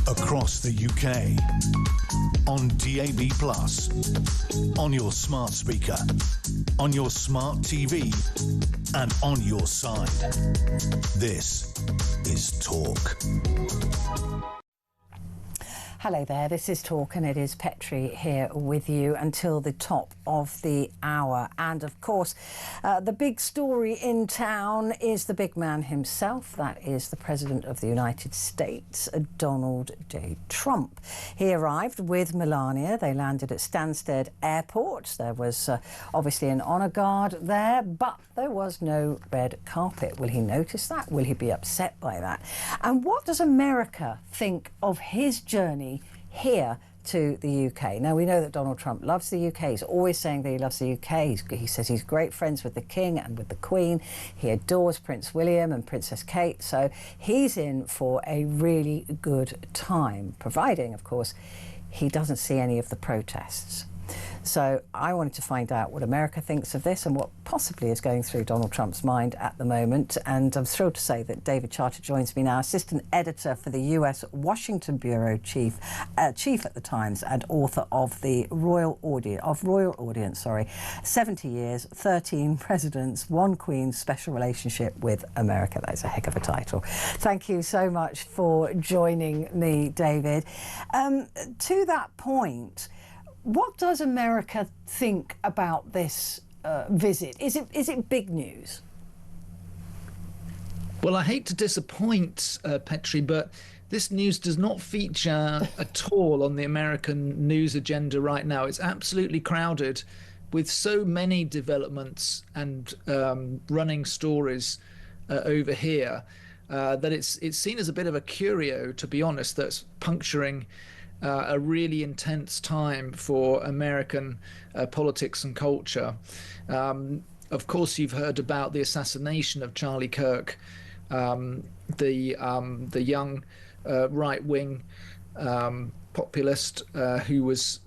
Across the UK, on DAB+, on your smart speaker, on your smart TV, and on your side. This is Talk. Hello there, this is Talk and it is Petrie here with you until the top of the hour. And of course, the big story in town is the big man himself. That is the President of the United States, Donald J. Trump. He arrived with Melania. They landed at Stansted Airport. There was obviously an honour guard there, but there was no red carpet. Will he notice that? Will he be upset by that? And what does America think of his journey here to the UK? Now, we know that Donald Trump loves the UK. He's always saying that he loves the UK. He says he's great friends with the King and with the Queen. He adores Prince William and Princess Kate. So he's in for a really good time, providing, of course, he doesn't see any of the protests. So I wanted to find out what America thinks of this and what possibly is going through Donald Trump's mind at the moment. And I'm thrilled to say that David Charter joins me now, assistant editor for the US Washington Bureau, chief at the Times, and author of the Royal Audience, 70 years, 13 presidents, one Queen's special relationship with America. That is a heck of a title. Thank you so much for joining me, David. To that point, what does America think about this visit? Is it big news? Well, I hate to disappoint Petrie, but this news does not feature at all on the American news agenda right now. It's absolutely crowded with so many developments and running stories over here that it's seen as a bit of a curio, to be honest, that's puncturing a really intense time for American politics and culture. Of course, you've heard about the assassination of Charlie Kirk, the young right-wing populist who was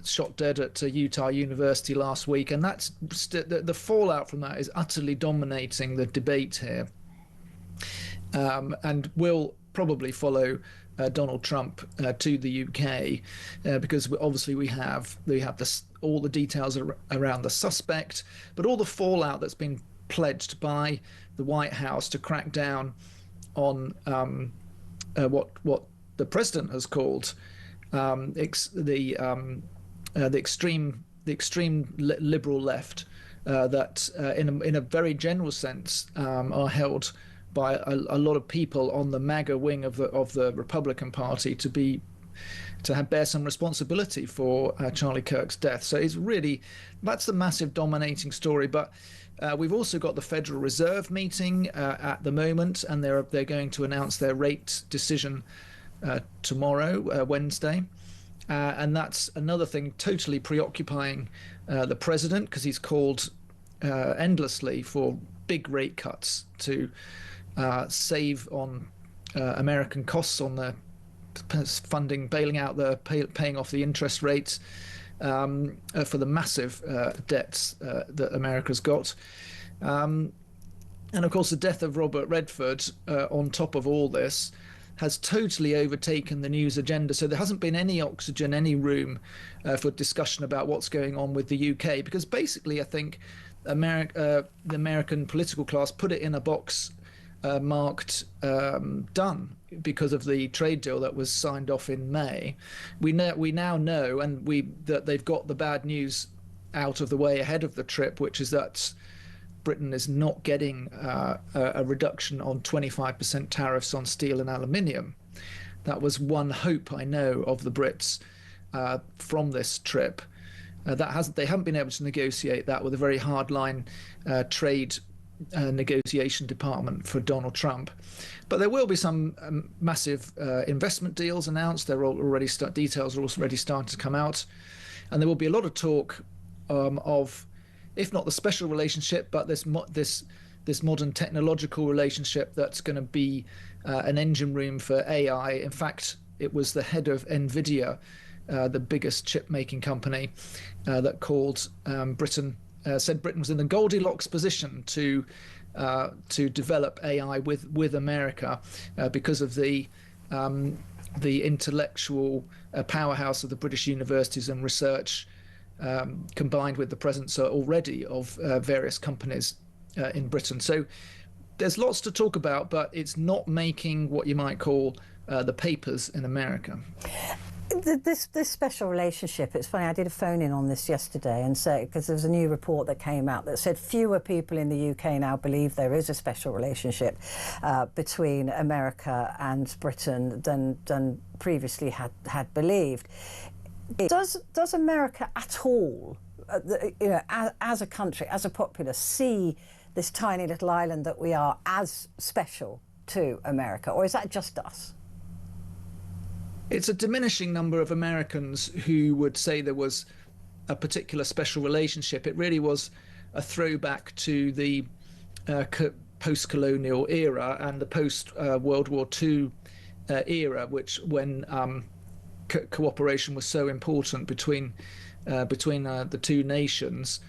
shot dead at Utah University last week, and that's the fallout from that is utterly dominating the debate here, and will probably follow Donald Trump to the UK, because obviously we have all the details around the suspect, but all the fallout that's been pledged by the White House to crack down on what the president has called the extreme liberal left, that in a very general sense are held by a lot of people on the MAGA wing of the Republican Party to bear some responsibility for Charlie Kirk's death. So that's the massive dominating story. But we've also got the Federal Reserve meeting at the moment, and they're going to announce their rate decision tomorrow, Wednesday. And that's another thing totally preoccupying the president, because he's called endlessly for big rate cuts to save on American costs on the funding, bailing out paying off the interest rates for the massive debts that America's got. And of course, the death of Robert Redford on top of all this has totally overtaken the news agenda. So there hasn't been any oxygen, any room for discussion about what's going on with the UK, because basically I think the American political class put it in a box marked done because of the trade deal that was signed off in May. We now know, and that they've got the bad news out of the way ahead of the trip, which is that Britain is not getting a reduction on 25% tariffs on steel and aluminium. That was one hope, I know, of the Brits from this trip. They haven't been able to negotiate that with a very hardline trade negotiation department for Donald Trump. But there will be some massive investment deals announced. Details are already starting to come out, and there will be a lot of talk of, if not the special relationship, but this modern technological relationship that's going to be an engine room for AI. In fact, it was the head of NVIDIA, the biggest chip making company, that called Britain. Said Britain was in the Goldilocks position to develop AI with America because of the intellectual powerhouse of the British universities and research, combined with the presence already of various companies in Britain. So there's lots to talk about, but it's not making what you might call the papers in America. This special relationship, it's funny, I did a phone-in on this yesterday and say, because there was a new report that came out that said fewer people in the UK now believe there is a special relationship between America and Britain than previously had believed. Does America at all, as a country, as a populace, see this tiny little island that we are as special to America, or is that just us? It's a diminishing number of Americans who would say there was a particular special relationship. It really was a throwback to the post-colonial era and the post-World War II era, when cooperation was so important between the two nations.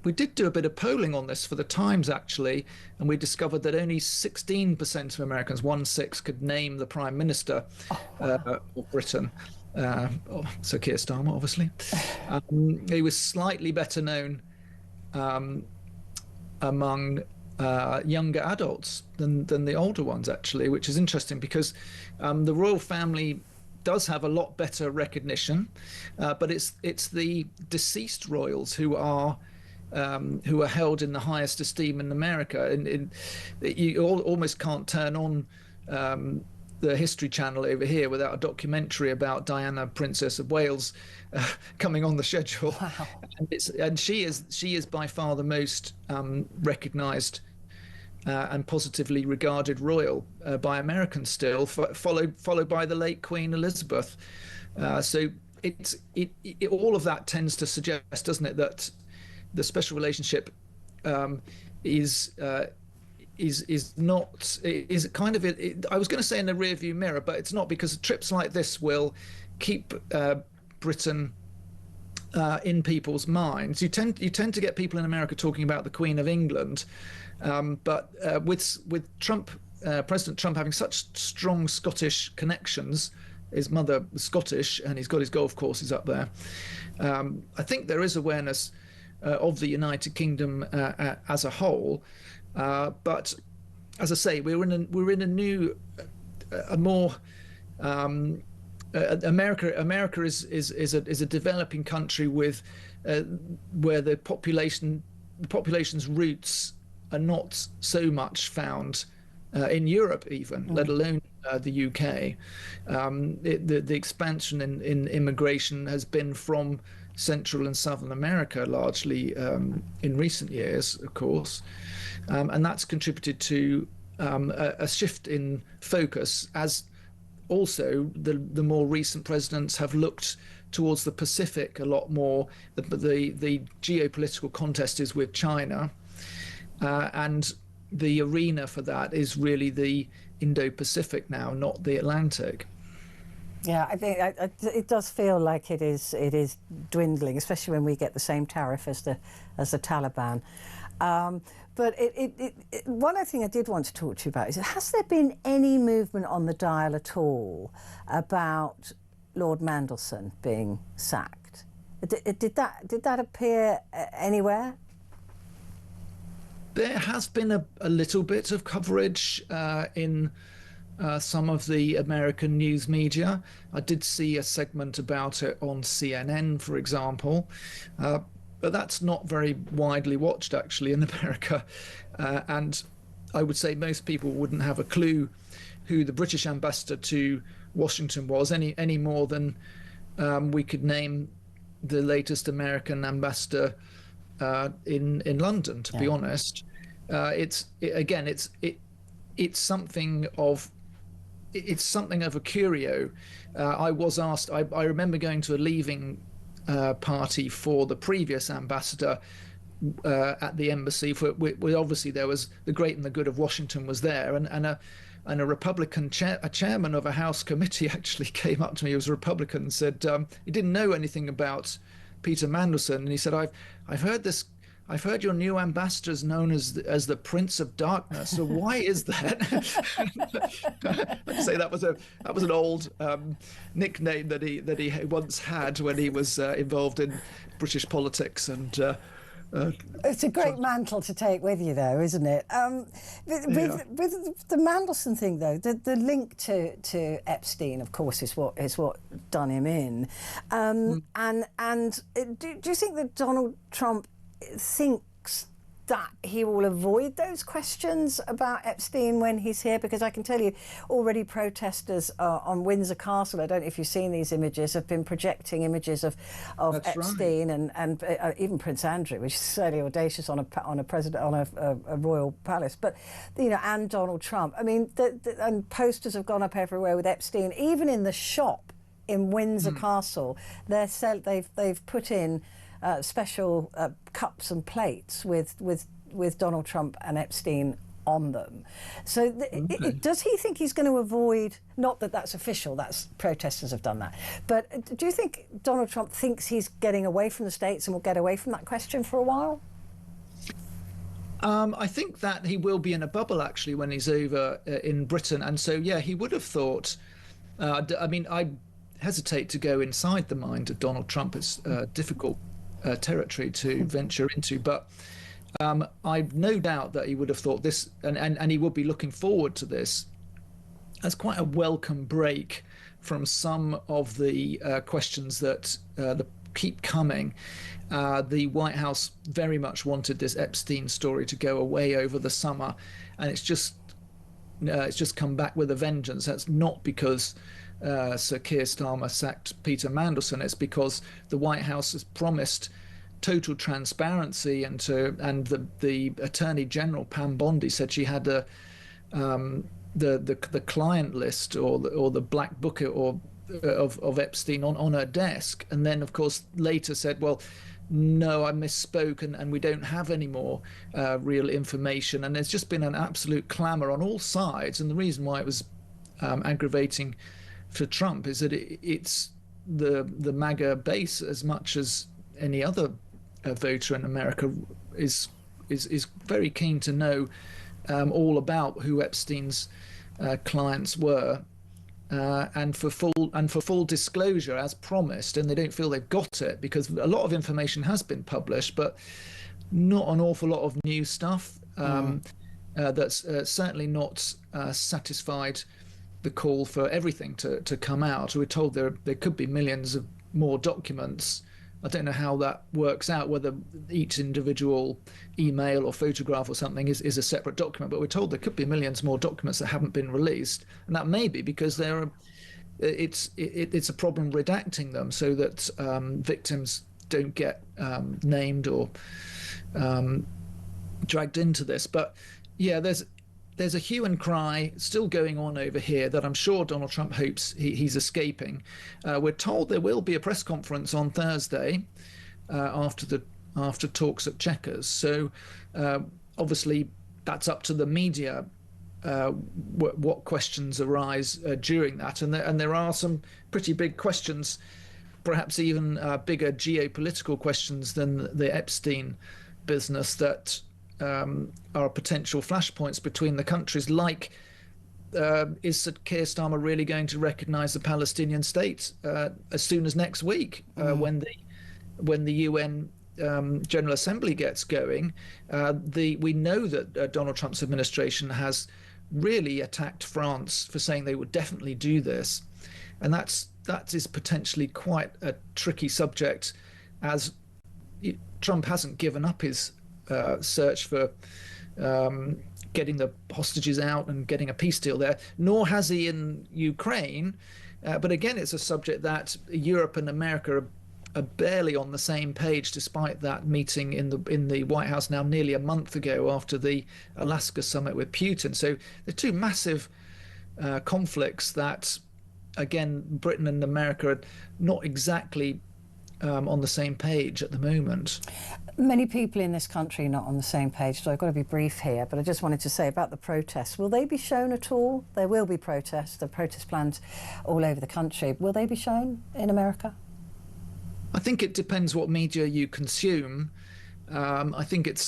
We did do a bit of polling on this for the Times, actually, and we discovered that only 16% of Americans, 1/6, could name the Prime Minister of Britain. So Keir Starmer, obviously. He was slightly better known among younger adults than the older ones, actually, which is interesting because the royal family does have a lot better recognition, but it's the deceased royals who are held in the highest esteem in America. And you almost can't turn on the History Channel over here without a documentary about Diana, Princess of Wales, coming on the schedule. Wow. And she is by far the most recognised and positively regarded royal by Americans still, followed by the late Queen Elizabeth. So all of that tends to suggest, doesn't it, that the special relationship is kind of I was going to say in the rearview mirror, but it's not, because trips like this will keep Britain in people's minds. You tend to get people in America talking about the Queen of England. But with Trump, President Trump having such strong Scottish connections, his mother was Scottish and he's got his golf courses up there, I think there is awareness of the United Kingdom as a whole. But as I say, we're in a new, a more America is a developing country with where the population's roots are not so much found in Europe even, let alone the UK. The expansion in immigration has been from Central and Southern America largely in recent years, of course, and that's contributed to a shift in focus, as also the more recent presidents have looked towards the Pacific a lot more. The geopolitical contest is with China. And the arena for that is really the Indo-Pacific now, not the Atlantic. Yeah, I think it does feel like it is dwindling, especially when we get the same tariff as the Taliban. But one other thing I did want to talk to you about is, has there been any movement on the dial at all about Lord Mandelson being sacked? Did that appear anywhere? There has been a little bit of coverage in some of the American news media. I did see a segment about it on CNN, for example, but that's not very widely watched actually in America. And I would say most people wouldn't have a clue who the British ambassador to Washington was any more than we could name the latest American ambassador in London, to be honest. It's something of a curio. I was asked. I remember going to a leaving party for the previous ambassador at the embassy. Obviously there was the great and the good of Washington was there, and a Republican chairman of a House committee actually came up to me. He was a Republican and said he didn't know anything about Peter Mandelson, and he said, I've heard this. I've heard your new ambassador is known as the Prince of Darkness. So why is that? I'd say that was an old nickname that he once had when he was involved in British politics, and It's a great mantle to take with you, though, isn't it? With the Mandelson thing, though, the link to Epstein, of course, is what done him in. And do you think that Donald Trump thinks that he will avoid those questions about Epstein when he's here? Because I can tell you, already protesters on Windsor Castle, I don't know if you've seen these images, have been projecting images of Epstein and even Prince Andrew, which is fairly audacious on a royal palace. But and Donald Trump. I mean, and posters have gone up everywhere with Epstein, even in the shop in Windsor Castle. They've put in special cups and plates with Donald Trump and Epstein on them. So does he think he's going to avoid, not that that's official, that's protesters have done that, but do you think Donald Trump thinks he's getting away from the States and will get away from that question for a while? I think that he will be in a bubble, actually, when he's over in Britain. And so, yeah, he would have thought, I hesitate to go inside the mind of Donald Trump. It's difficult territory to venture into, but I've no doubt that he would have thought this, and he would be looking forward to this as quite a welcome break from some of the questions that keep coming. The White House very much wanted this Epstein story to go away over the summer, and it's just come back with a vengeance. That's not because Sir Keir Starmer sacked Peter Mandelson. It's because the White House has promised total transparency, and the Attorney General Pam Bondi said she had the client list or the black book of Epstein on her desk, and then of course later said, well, no, I misspoke, and we don't have any more real information. And there's just been an absolute clamour on all sides, and the reason why it was aggravating for Trump is that it's the MAGA base, as much as any other voter in America, is very keen to know all about who Epstein's clients were, and for full disclosure as promised. And they don't feel they've got it, because a lot of information has been published, but not an awful lot of new stuff. That's certainly not satisfied the call for everything to come out. We're told there could be millions of more documents. I don't know how that works out, whether each individual email or photograph or something is a separate document, but we're told there could be millions more documents that haven't been released, and that may be because it's a problem redacting them so that victims don't get named or dragged into this. But yeah, there's a hue and cry still going on over here that I'm sure Donald Trump hopes he's escaping. We're told there will be a press conference on Thursday after talks at Chequers. So obviously that's up to the media what questions arise during that. And there are some pretty big questions, perhaps even bigger geopolitical questions than the Epstein business, that are potential flashpoints between the countries, like is Sir Keir Starmer really going to recognise the Palestinian state as soon as next week, when the UN General Assembly gets going? We know that Donald Trump's administration has really attacked France for saying they would definitely do this, and that is potentially quite a tricky subject, as Trump hasn't given up his search for getting the hostages out and getting a peace deal there, nor has he in Ukraine. But again, it's a subject that Europe and America are barely on the same page, despite that meeting in the White House now nearly a month ago after the Alaska summit with Putin. So they're two massive conflicts that, again, Britain and America are not exactly on the same page at the moment. Many people in this country are not on the same page, so I've got to be brief here, but I just wanted to say about the protests. Will they be shown at all? There will be protests. There are protest plans all over the country. Will they be shown in America? I think it depends what media you consume. I think it's